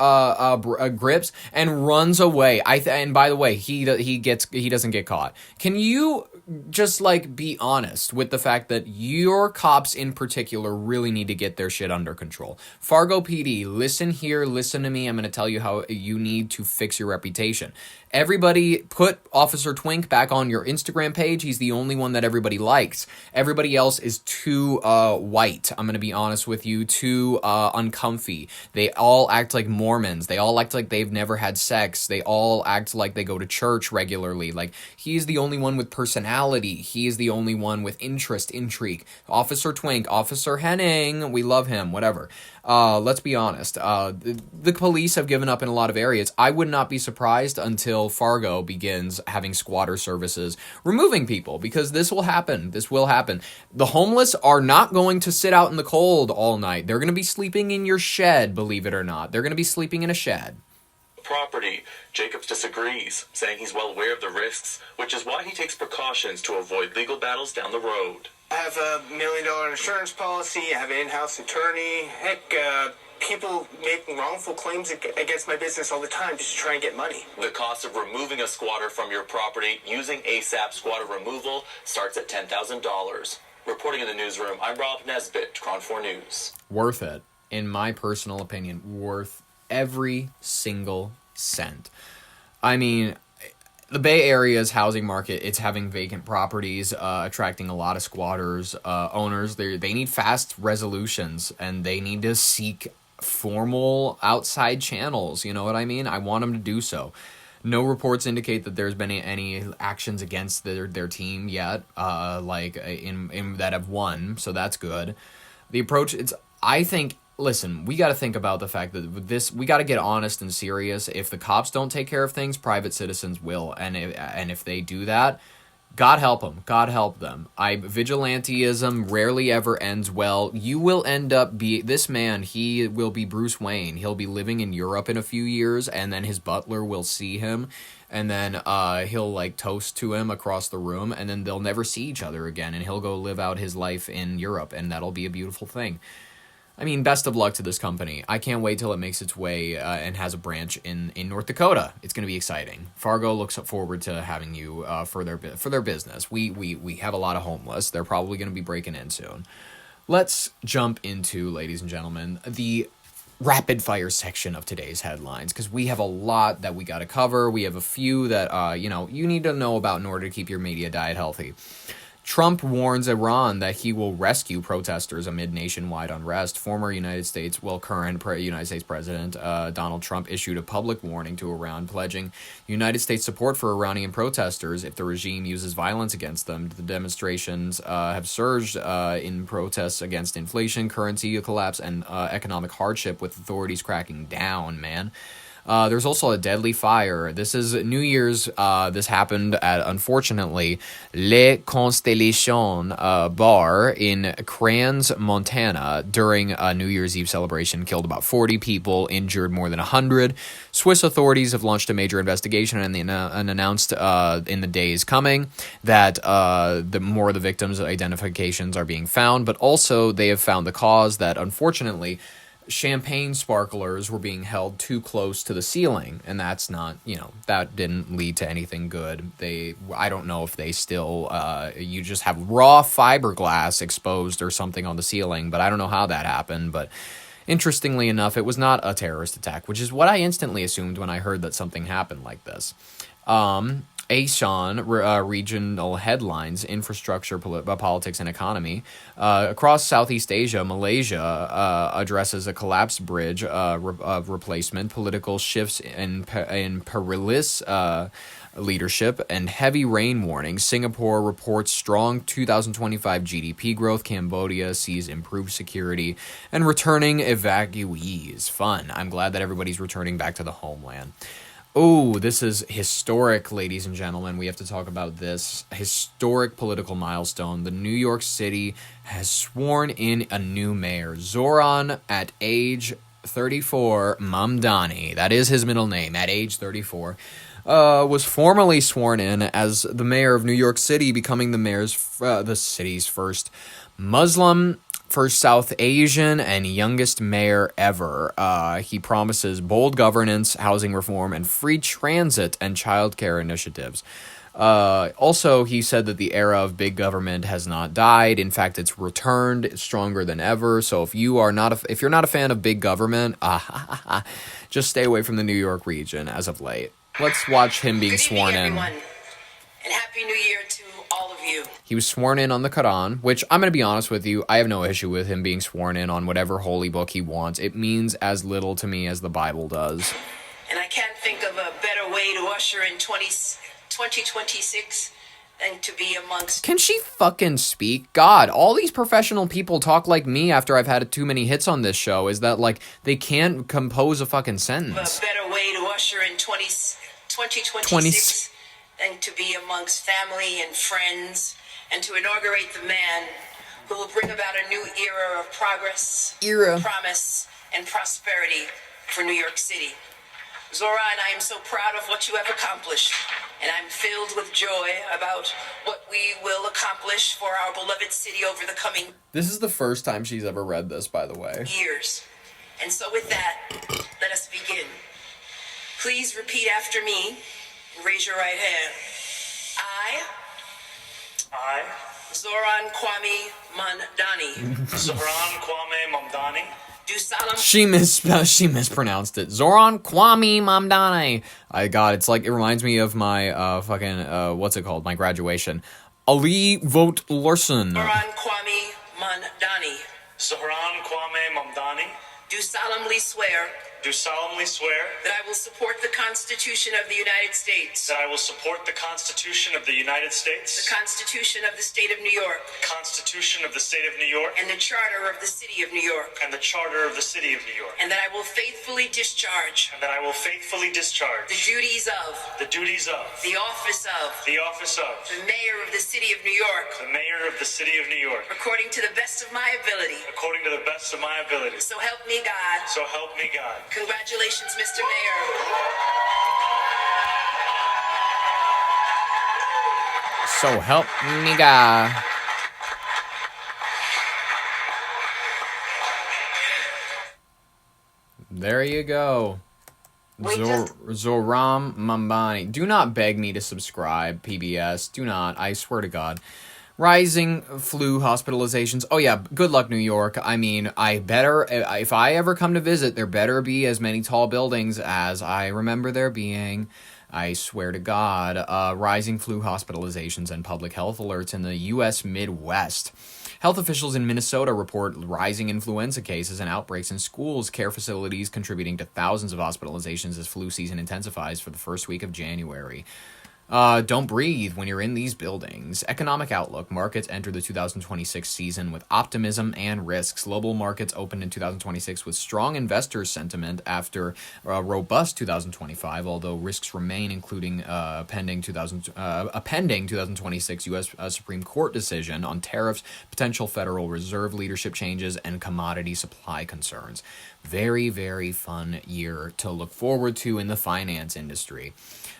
grips, and runs away. And by the way, he doesn't get caught. Can you just like be honest with the fact that your cops in particular really need to get their shit under control. Fargo PD, listen here, listen to me. I'm going to tell you how you need to fix your reputation. Everybody put Officer Twink back on your Instagram page. He's the only one that everybody likes. Everybody else is too white. I'm going to be honest with you, too uncomfy. They all act like Mormons. They all act like they've never had sex. They all act like they go to church regularly. Like, he's the only one with personality. He is the only one with interest, intrigue. Officer Twink, Officer Henning, we love him, whatever. Let's be honest. The police have given up in a lot of areas. I would not be surprised until Fargo begins having squatter services removing people, because this will happen. This will happen. The homeless are not going to sit out in the cold all night. They're going to be sleeping in your shed, believe it or not. They're going to be sleeping in a shed. Property. Jacobs disagrees, saying he's well aware of the risks, which is why he takes precautions to avoid legal battles down the road. I have a $1 million insurance policy. I have an in-house attorney. Heck, people make wrongful claims against my business all the time just to try and get money. The cost of removing a squatter from your property using ASAP squatter removal starts at $10,000. Reporting in the newsroom, I'm Rob Nesbitt, Cron 4 News. Worth it. In my personal opinion, worth every single cent. I mean, the Bay Area's housing market, it's having vacant properties, attracting a lot of squatters, owners. They need fast resolutions, and they need to seek formal outside channels. You know what I mean? I want them to do so. No reports indicate that there's been any actions against their team yet, like in that have won, so that's good. The approach, I think, listen, we got to think about the fact that with this, we got to get honest and serious. If the cops don't take care of things, private citizens will, and if they do that, God help them. God help them. Vigilantism rarely ever ends well. You will end up this man, he will be Bruce Wayne. He'll be living in Europe in a few years, and then his butler will see him, and then he'll like toast to him across the room, and then they'll never see each other again, and he'll go live out his life in Europe, and that'll be a beautiful thing. I mean, best of luck to this company. I can't wait till it makes its way and has a branch in North Dakota. It's going to be exciting. Fargo looks forward to having you for their business. We have a lot of homeless. They're probably going to be breaking in soon. Let's jump into, ladies and gentlemen, the rapid fire section of today's headlines, because we have a lot that we got to cover. We have a few that you need to know about in order to keep your media diet healthy. Trump warns Iran that he will rescue protesters amid nationwide unrest. Current United States President Donald Trump issued a public warning to Iran, pledging United States support for Iranian protesters if the regime uses violence against them. The demonstrations have surged in protests against inflation, currency collapse, and economic hardship, with authorities cracking down, man. There's also a deadly fire. This is New Year's. This happened at, unfortunately, Le Constellation bar in Crans, Montana, during a New Year's Eve celebration. Killed about 40 people, injured more than 100. Swiss authorities have launched a major investigation and announced in the days coming that more of the victims' identifications are being found, but also they have found the cause, that, unfortunately, champagne sparklers were being held too close to the ceiling, and that's not, that didn't lead to anything good. I don't know if they still, you just have raw fiberglass exposed or something on the ceiling, but I don't know how that happened. But interestingly enough, it was not a terrorist attack, which is what I instantly assumed when I heard that something happened like this. ASEAN regional headlines, infrastructure, politics, and economy. Across Southeast Asia, Malaysia addresses a collapsed bridge of replacement, political shifts in perilous leadership, and heavy rain warnings. Singapore reports strong 2025 GDP growth. Cambodia sees improved security and returning evacuees. Fun. I'm glad that everybody's returning back to the homeland. Oh, this is historic, ladies and gentlemen. We have to talk about this historic political milestone. The New York City has sworn in a new mayor. Zoran, at age 34, Mamdani, that is his middle name, at age 34, was formally sworn in as the mayor of New York City, becoming the city's first Muslim, first South Asian, and youngest mayor ever. He promises bold governance, housing reform, and free transit and childcare initiatives. Also, he said that the era of big government has not died. In fact, it's returned stronger than ever. So if you're not a fan of big government, just stay away from the New York region as of late. Let's watch him being sworn in. Everyone, and Happy New Year to all of you. He was sworn in on the Quran, which I'm going to be honest with you, I have no issue with him being sworn in on whatever holy book he wants. It means as little to me as the Bible does. And I can't think of a better way to usher in 2026 than to be amongst... Can she fucking speak? God, all these professional people talk like me after I've had too many hits on this show, is that, like, they can't compose a fucking sentence. A better way to usher in 2026 than to be amongst family and friends and to inaugurate the man who will bring about a new era of progress, promise, and prosperity for New York City. Zoran, I am so proud of what you have accomplished, and I'm filled with joy about what we will accomplish for our beloved city over the coming... This is the first time she's ever read this, by the way. ...years. And so with that, let us begin. Please repeat after me. Raise your right hand. I, Zoran Kwame Mamdani. Zoran Kwame Mamdani. Do solemnly... She mispronounced it. Zoran Kwame Mamdani. God, it's like, it reminds me of my, what's it called? My graduation. Ali Vote Larson. Zoran Kwame Mamdani. Zoran Kwame Mamdani. Do solemnly swear... Do solemnly swear that I will support the Constitution of the United States. That I will support the Constitution of the United States. The Constitution of the State of New York. The Constitution of the State of New York. And the Charter of the City of New York. And the Charter of the City of New York. And that I will faithfully discharge. And that I will faithfully discharge. The duties of. The duties of. The office of. The office of. The Mayor of the City of New York. The Mayor of the City of New York. According to the best of my ability. According to the best of my ability. So help me God. So help me God. Congratulations, Mr. Mayor. So help me God. There you go. Zoran Mamdani. Do not beg me to subscribe, PBS. Do not. I swear to God. Rising flu hospitalizations. Oh yeah, good luck, New York. I mean, if I ever come to visit, there better be as many tall buildings as I remember there being. I swear to God. Rising flu hospitalizations and public health alerts in the U.S. Midwest. Health officials in Minnesota report rising influenza cases and outbreaks in schools, care facilities contributing to thousands of hospitalizations as flu season intensifies for the first week of January. Don't breathe when you're in these buildings. Economic outlook. Markets enter the 2026 season with optimism and risks. Global markets opened in 2026 with strong investor sentiment after a robust 2025, although risks remain, including a pending 2026 U.S. Supreme Court decision on tariffs, potential Federal Reserve leadership changes, and commodity supply concerns. Very, very fun year to look forward to in the finance industry.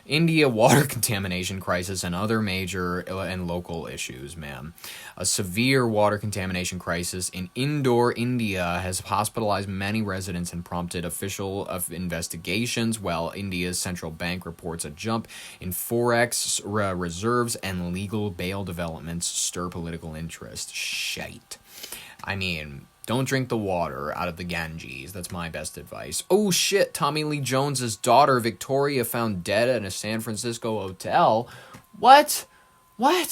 India water contamination crisis and other major and local issues, man. A severe water contamination crisis in Indore, India has hospitalized many residents and prompted official investigations, while India's central bank reports a jump in forex reserves and legal bail developments stir political interest. Shite. I mean... Don't drink the water out of the Ganges. That's my best advice. Oh shit, Tommy Lee Jones's daughter Victoria found dead at a San Francisco hotel. What? Why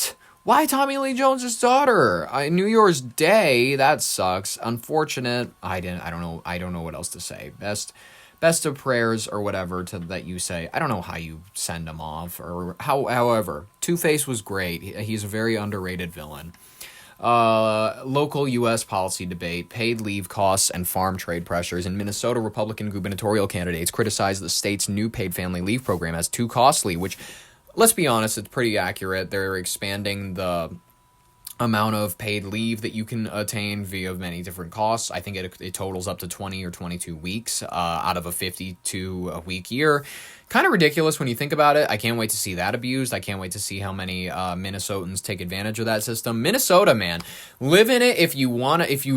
Tommy Lee Jones's daughter? New Year's Day, that sucks. Unfortunate. I don't know what else to say. Best of prayers or whatever that you say. I don't know how you send them off or however. Two-Face was great. He's a very underrated villain. Local U.S. policy debate, paid leave costs, and farm trade pressures. In Minnesota, Republican gubernatorial candidates criticized the state's new paid family leave program as too costly, which, let's be honest, it's pretty accurate. They're expanding the amount of paid leave that you can attain via many different costs. I think it totals up to 20 or 22 weeks out of a 52-week year. Kind of ridiculous when you think about it. I can't wait to see that abused. I can't wait to see how many Minnesotans take advantage of that system. Minnesota, man, live in it if you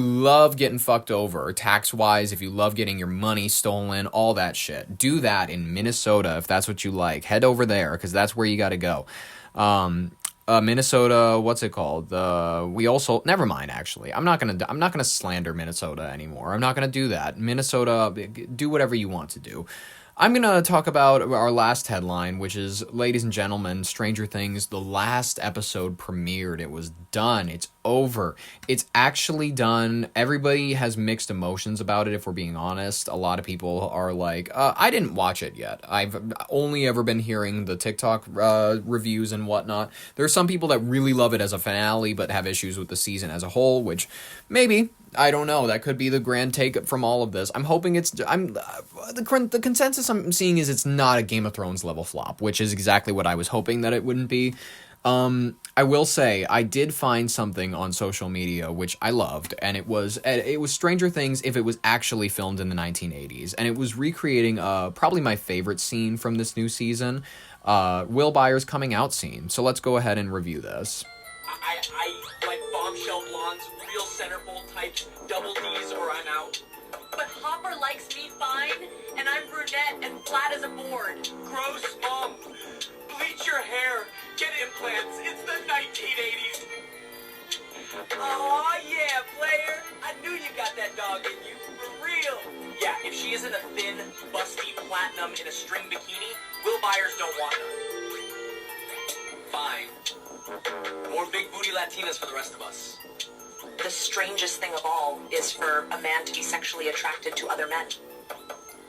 love getting fucked over tax-wise, if you love getting your money stolen, all that shit. Do that in Minnesota if that's what you like. Head over there because that's where you got to go. Minnesota, what's it called? We also, never mind, actually. I'm not gonna slander Minnesota anymore. I'm not gonna do that. Minnesota, do whatever you want to do. I'm going to talk about our last headline, which is, ladies and gentlemen, Stranger Things, the last episode premiered. It was done. It's over. It's actually done. Everybody has mixed emotions about it, if we're being honest. A lot of people are like, I didn't watch it yet. I've only ever been hearing the TikTok reviews and whatnot. There are some people that really love it as a finale, but have issues with the season as a whole, which maybe... I don't know. That could be the grand take from all of this. I'm hoping the consensus I'm seeing is it's not a Game of Thrones level flop, which is exactly what I was hoping that it wouldn't be. I will say I did find something on social media which I loved, and it was Stranger Things if it was actually filmed in the 1980s, and it was recreating probably my favorite scene from this new season, Will Byers' coming out scene. So let's go ahead and review this. I like bombshell blondes, real centerfold types, double D's or I'm out. But Hopper likes me fine, and I'm brunette and flat as a board. Gross, Mom. Bleach your hair, get implants. It's the 1980s. Aw, yeah, player. I knew you got that dog in you. For real. Yeah, if she isn't a thin, busty platinum in a string bikini, Will Byers don't want her. Fine. More big booty Latinas for the rest of us. The strangest thing of all is for a man to be sexually attracted to other men.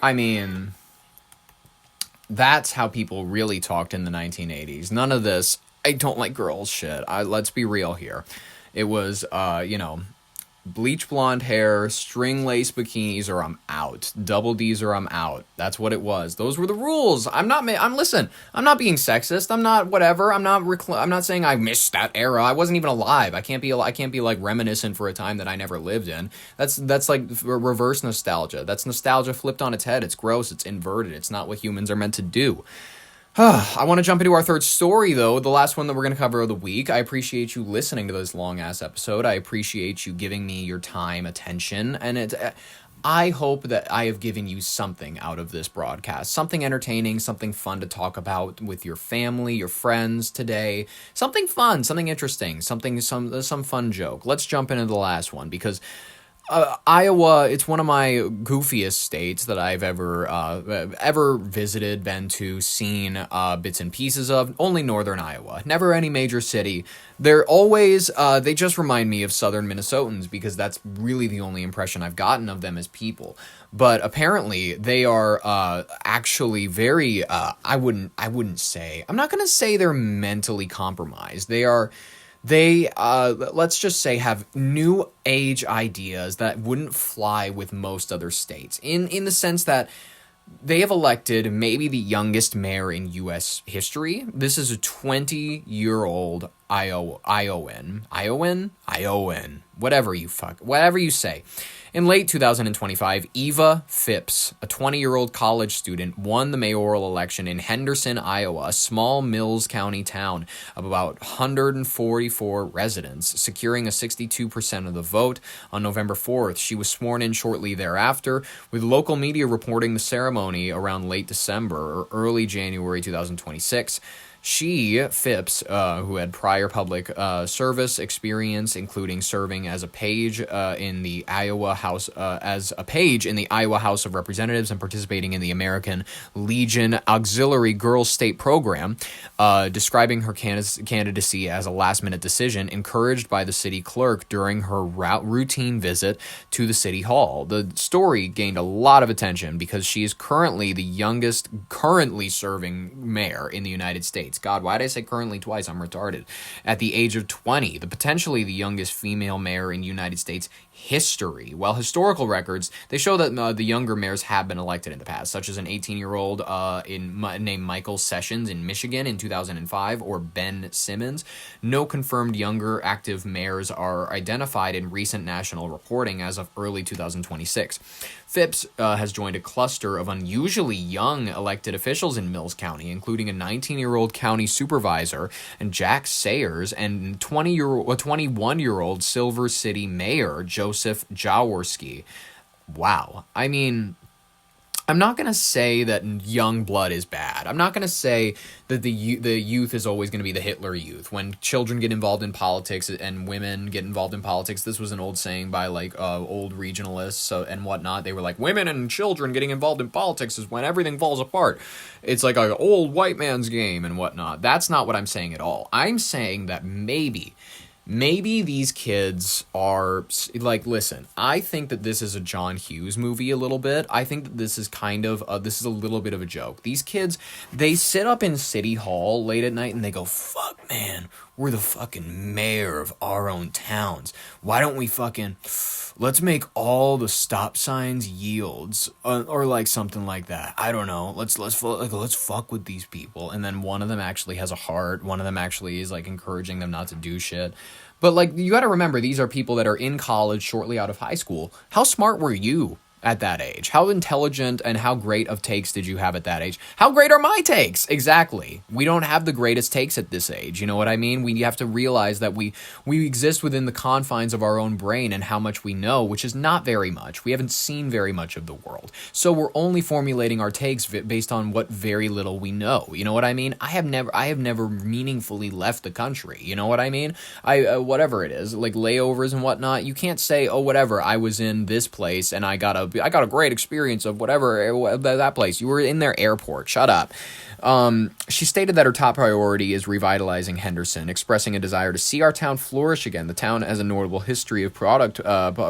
I mean, that's how people really talked in the 1980s. None of this, I don't like girls shit. Let's be real here. It was, bleach blonde hair, string lace bikinis, or I'm out. Double D's or I'm out. That's what it was. Those were the rules. I'm not being sexist. I'm not whatever. I'm not saying I missed that era. I wasn't even alive. I can't be like reminiscent for a time that I never lived in. That's like reverse nostalgia. That's nostalgia flipped on its head. It's gross. It's inverted. It's not what humans are meant to do. I want to jump into our third story, though, the last one that we're going to cover of the week. I appreciate you listening to this long-ass episode. I appreciate you giving me your time, attention, and I hope that I have given you something out of this broadcast. Something entertaining, something fun to talk about with your family, your friends today. Something fun, something interesting, some fun joke. Let's jump into the last one, because... Iowa, it's one of my goofiest states that I've ever visited, been to, seen bits and pieces of. Only northern Iowa, never any major city. They're always, they just remind me of southern Minnesotans, because that's really the only impression I've gotten of them as people. But apparently they are actually very, I'm not going to say they're mentally compromised. They, let's just say, have new age ideas that wouldn't fly with most other states. In the sense that they have elected maybe the youngest mayor in U.S. history. This is a 20-year-old Iowan, whatever you say. In late 2025, Eva Phipps, a 20-year-old college student, won the mayoral election in Henderson, Iowa, a small Mills County town of about 144 residents, securing a 62% of the vote on November 4th. She was sworn in shortly thereafter, with local media reporting the ceremony around late December or early January 2026. She, Phipps, who had prior public service experience, including serving as a page in the Iowa House of Representatives and participating in the American Legion Auxiliary Girls State Program, describing her candidacy as a last-minute decision encouraged by the city clerk during her routine visit to the city hall. The story gained a lot of attention because she is currently the youngest currently serving mayor in the United States. God, why did I say currently twice? I'm retarded. At the age of 20, potentially the youngest female mayor in United States history. While historical records, they show that the younger mayors have been elected in the past, such as an 18-year-old named Michael Sessions in Michigan in 2005, or Ben Simmons. No confirmed younger active mayors are identified in recent national reporting as of early 2026. Phipps has joined a cluster of unusually young elected officials in Mills County, including a 19-year-old county supervisor and Jack Sayers, and 21-year-old Silver City Mayor Joseph Jaworski. Wow. I mean, I'm not going to say that young blood is bad. I'm not going to say that the youth is always going to be the Hitler youth. When children get involved in politics and women get involved in politics, this was an old saying by like old regionalists and whatnot. They were like, women and children getting involved in politics is when everything falls apart. It's like an old white man's game and whatnot. That's not what I'm saying at all. I'm saying that maybe these kids are, like, listen, I think that this is a John Hughes movie a little bit. I think that this is kind of, this is a little bit of a joke. These kids, they sit up in City Hall late at night and they go, fuck, man, we're the fucking mayor of our own towns. Why don't we let's make all the stop signs yields, or like something like that. I don't know. Let's fuck with these people. And then one of them actually has a heart. One of them actually is like encouraging them not to do shit. But like, you got to remember, these are people that are in college, shortly out of high school. How smart were you at that age? How intelligent and how great of takes did you have at that age? How great are my takes? Exactly. We don't have the greatest takes at this age. You know what I mean? We have to realize that we exist within the confines of our own brain and how much we know, which is not very much. We haven't seen very much of the world. So we're only formulating our takes based on what very little we know. You know what I mean? I have never meaningfully left the country. You know what I mean? Whatever it is, like layovers and whatnot, you can't say, oh, whatever, I was in this place and I got a great experience of whatever, that place. You were in their airport. Shut up. She stated that her top priority is revitalizing Henderson, expressing a desire to see our town flourish again. The town has a notable history of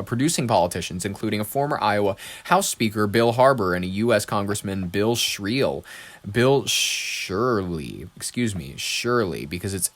producing politicians, including a former Iowa House Speaker, Bill Harbor, and a U.S. Congressman, Bill Shirley, because it's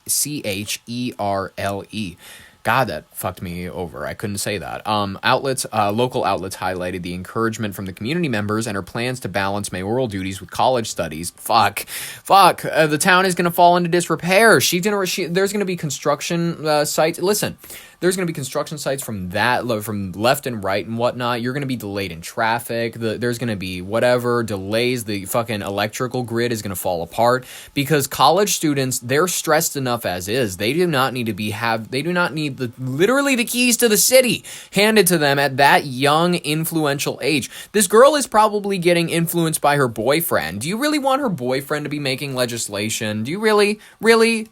Schierle. God, that fucked me over. I couldn't say that. Local outlets highlighted the encouragement from the community members and her plans to balance mayoral duties with college studies. Fuck. The town is going to fall into disrepair. There's going to be construction sites. Listen, there's going to be construction sites from left and right and whatnot. You're going to be delayed in traffic. There's going to be whatever delays. The fucking electrical grid is going to fall apart because college students, they're stressed enough as is. They do not need literally the keys to the city handed to them at that young, influential age. This girl is probably getting influenced by her boyfriend. Do you really want her boyfriend to be making legislation? Do you really?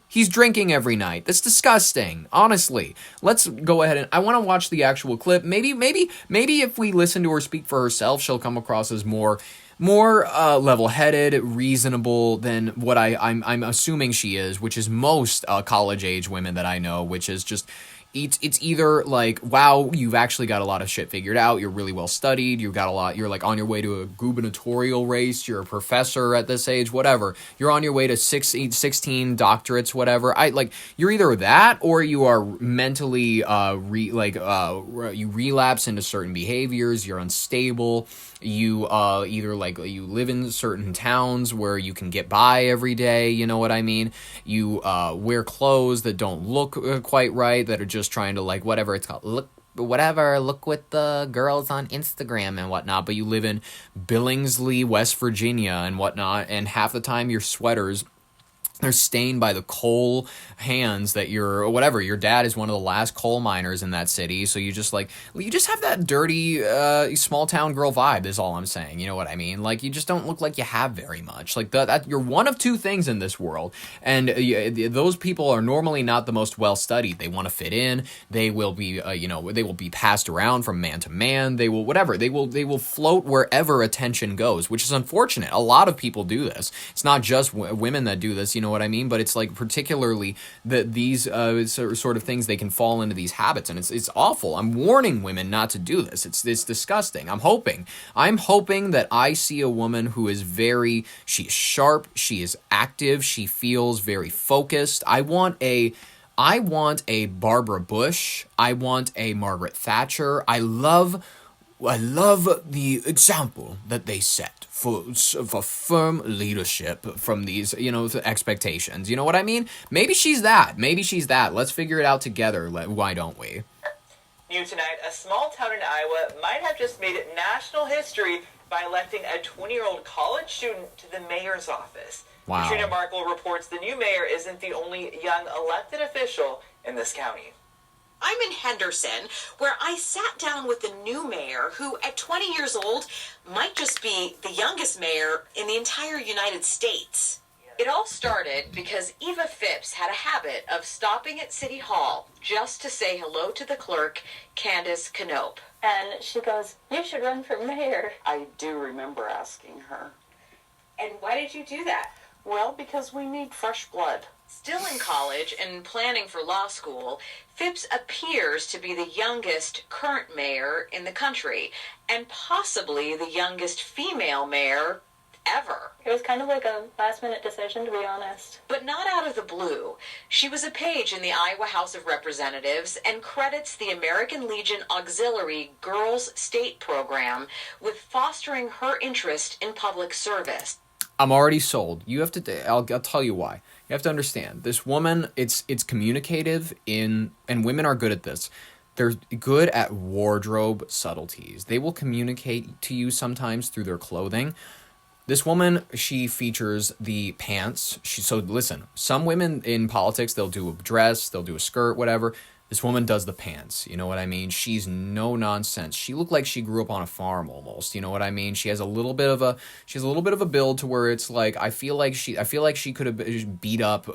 He's drinking every night. That's disgusting. Honestly. Let's go ahead and I want to watch the actual clip. Maybe if we listen to her speak for herself, she'll come across as more level-headed, reasonable than what I'm assuming she is, which is most college-age women that I know, which is just it's either like, wow, you've actually got a lot of shit figured out, you're really well studied, you're like on your way to a gubernatorial race, you're a professor at this age, whatever, you're on your way to 16 doctorates, whatever. You're either that or you are mentally you relapse into certain behaviors, you're unstable, you you live in certain towns where you can get by every day, you know what I mean? You wear clothes that don't look quite right, that are just trying to whatever it's called, look with the girls on Instagram and whatnot, but you live in Billingsley, West Virginia and whatnot, and half the time your sweaters, they're stained by the coal hands that your dad is one of the last coal miners in that city. So you just have that dirty, small town girl vibe is all I'm saying. You know what I mean? You just don't look like you have very much. You're one of two things in this world. And those people are normally not the most well studied. They want to fit in. They will be, they will be passed around from man to man. They will, they will float wherever attention goes, which is unfortunate. A lot of people do this. It's not just women that do this, you know what I mean? But it's particularly that these sort of things, they can fall into these habits, and it's awful. I'm warning women not to do this. It's disgusting. I'm hoping that I see a woman who is she is sharp, she is active, she feels very focused. I want a Barbara Bush. I want a Margaret Thatcher. I love the example that they set for firm leadership from these, the expectations. You know what I mean? Maybe she's that. Let's figure it out together. Why don't we? New tonight, a small town in Iowa might have just made national history by electing a 20-year-old college student to the mayor's office. Wow. Katrina Markle reports the new mayor isn't the only young elected official in this county. I'm in Henderson, where I sat down with the new mayor, who at 20 years old might just be the youngest mayor in the entire United States. It all started because Eva Phipps had a habit of stopping at City Hall just to say hello to the clerk, Candace Canope. And she goes, "You should run for mayor." I do remember asking her. And why did you do that? Well, because we need fresh blood. Still in college and planning for law school, Phipps appears to be the youngest current mayor in the country, and possibly the youngest female mayor ever. It was kind of like a last-minute decision, to be honest. But not out of the blue. She was a page in the Iowa House of Representatives and credits the American Legion Auxiliary Girls State Program with fostering her interest in public service. I'm already sold. You have to. I'll tell you why. You have to understand. This woman, it's communicative and women are good at this. They're good at wardrobe subtleties. They will communicate to you sometimes through their clothing. This woman, she features the pants. So listen, some women in politics, they'll do a dress, they'll do a skirt, whatever. This woman does the pants, you know what I mean? She's no nonsense. She looked like she grew up on a farm almost, you know what I mean? She has a little bit of a build to where it's like I feel like she could have beat up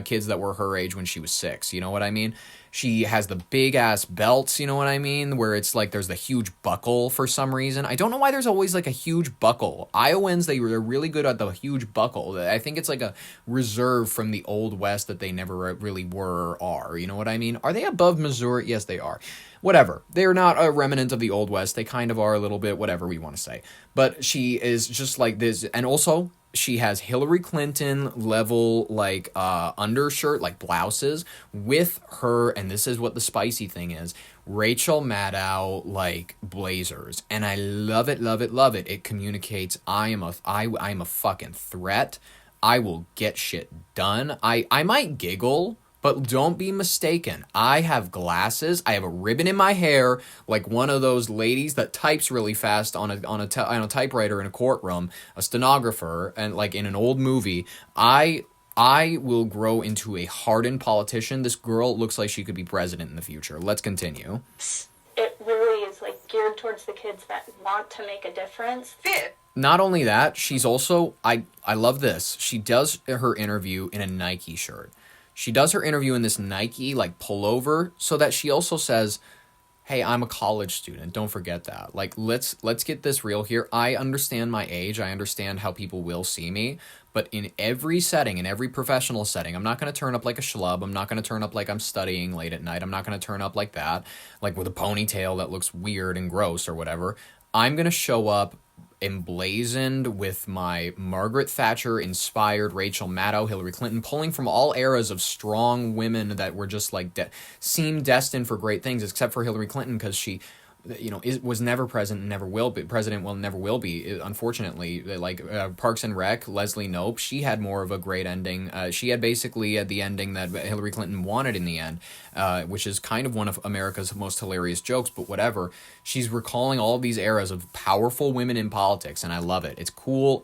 kids that were her age when she was 6, you know what I mean? She has the big ass belts, you know what I mean? Where it's like there's the huge buckle for some reason. I don't know why there's always like a huge buckle. Iowans, they're really good at the huge buckle. I think it's like a reserve from the Old West that they never really were or are. You know what I mean? Are they above Missouri? Yes, they are. Whatever. They're not a remnant of the Old West. They kind of are a little bit, whatever we want to say. But she is just like this. And also, she has Hillary Clinton level like undershirt, like blouses with her, and this is what the spicy thing is, Rachel Maddow like blazers. And I love it, love it, love it. It communicates I'm a fucking threat. I will get shit done. I might giggle, but don't be mistaken. I have glasses. I have a ribbon in my hair, like one of those ladies that types really fast on a typewriter in a courtroom, a stenographer, and like in an old movie. I will grow into a hardened politician. This girl looks like she could be president in the future. Let's continue. It really is like geared towards the kids that want to make a difference. Not only that, she's also, I love this. She does her interview in a Nike shirt. She does her interview in this Nike like pullover so that she also says, hey, I'm a college student. Don't forget that. Like, let's get this real here. I understand my age. I understand how people will see me. But in every setting, in every professional setting, I'm not going to turn up like a schlub. I'm not going to turn up like I'm studying late at night. I'm not going to turn up like that, like with a ponytail that looks weird and gross or whatever. I'm going to show up emblazoned with my Margaret Thatcher inspired Rachel Maddow, Hillary Clinton, pulling from all eras of strong women that were just like seemed destined for great things, except for Hillary Clinton because she, you know, was never president and never will be. President will never will be, unfortunately. Like Parks and Rec, Leslie Knope, she had more of a great ending. She had basically the ending that Hillary Clinton wanted in the end, which is kind of one of America's most hilarious jokes, but whatever. She's recalling all of these eras of powerful women in politics, and I love it. It's cool,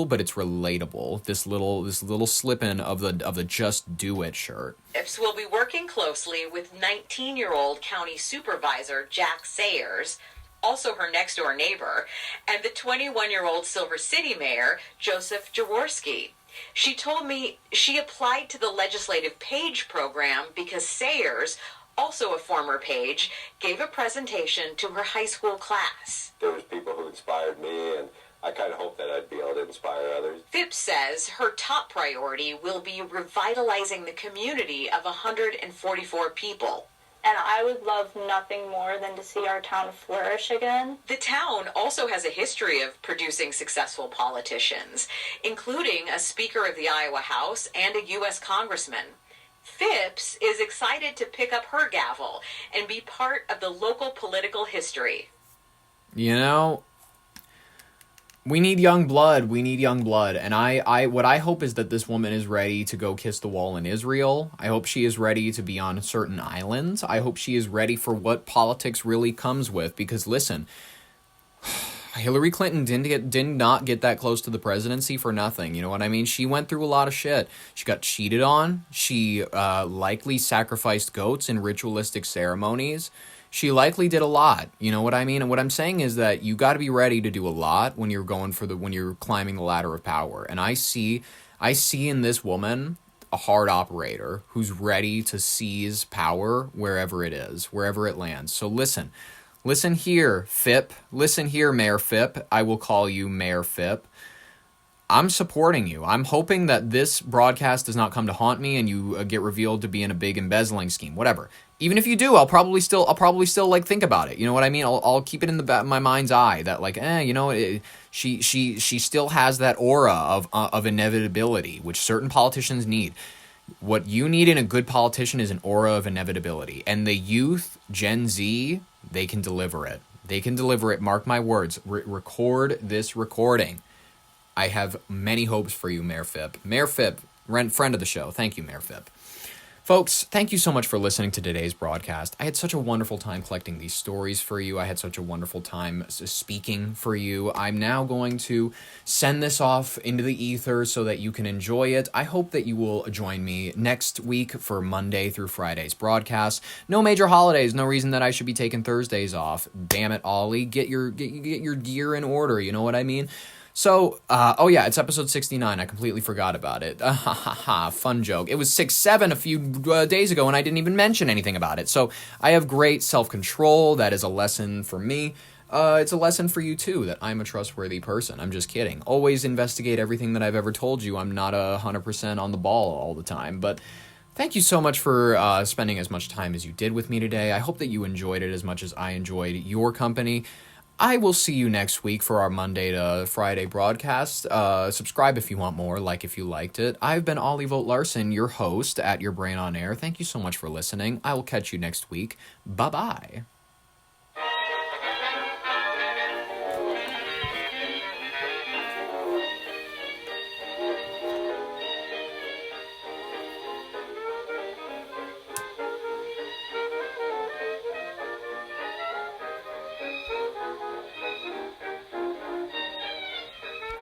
but it's relatable. This little slip-in of the Just Do It shirt. Phipps will be working closely with 19-year-old County Supervisor Jack Sayers, also her next-door neighbor, and the 21-year-old Silver City Mayor Joseph Jaworski. She told me she applied to the Legislative Page program because Sayers, also a former page, gave a presentation to her high school class. There was people who inspired me, and I kind of hope that I'd be able to inspire others. Phipps says her top priority will be revitalizing the community of 144 people. And I would love nothing more than to see our town flourish again. The town also has a history of producing successful politicians, including a Speaker of the Iowa House and a U.S. Congressman. Phipps is excited to pick up her gavel and be part of the local political history. You know, we need young blood. We need young blood. And what I hope is that this woman is ready to go kiss the wall in Israel. I hope she is ready to be on certain islands. I hope she is ready for what politics really comes with. Because listen, I Hillary Clinton did not get that close to the presidency for nothing. You know what I mean? She went through a lot of shit. She got cheated on. She likely sacrificed goats in ritualistic ceremonies. She likely did a lot. You know what I mean? And what I'm saying is that you got to be ready to do a lot when you're when you're climbing the ladder of power. And I see in this woman a hard operator who's ready to seize power wherever it is, wherever it lands. So listen here, Phipp. Listen here, Mayor Phipp. I will call you Mayor Phipp. I'm supporting you. I'm hoping that this broadcast does not come to haunt me and you get revealed to be in a big embezzling scheme. Whatever. Even if you do, I'll probably still like think about it. You know what I mean? I'll keep it in the back of my mind's eye that like, she still has that aura of inevitability, which certain politicians need. What you need in a good politician is an aura of inevitability. And the youth, Gen Z, they can deliver it. They can deliver it. Mark my words. Record this recording. I have many hopes for you, Mayor Phipp. Mayor Phipp, friend of the show. Thank you, Mayor Phipp. Folks, thank you so much for listening to today's broadcast. I had such a wonderful time collecting these stories for you. I had such a wonderful time speaking for you. I'm now going to send this off into the ether so that you can enjoy it. I hope that you will join me next week for Monday through Friday's broadcast. No major holidays, no reason that I should be taking Thursdays off. Damn it, Ollie. Get your gear in order, you know what I mean? So, it's episode 69. I completely forgot about it. Fun joke. It was 6-7 a few days ago, and I didn't even mention anything about it. So, I have great self-control. That is a lesson for me. It's a lesson for you, too, that I'm a trustworthy person. I'm just kidding. Always investigate everything that I've ever told you. I'm not 100% on the ball all the time, but thank you so much for spending as much time as you did with me today. I hope that you enjoyed it as much as I enjoyed your company. I will see you next week for our Monday to Friday broadcast. Subscribe if you want more, like if you liked it. I've been Ollie Vogt Larson, your host at Your Brain on Air. Thank you so much for listening. I will catch you next week. Bye-bye.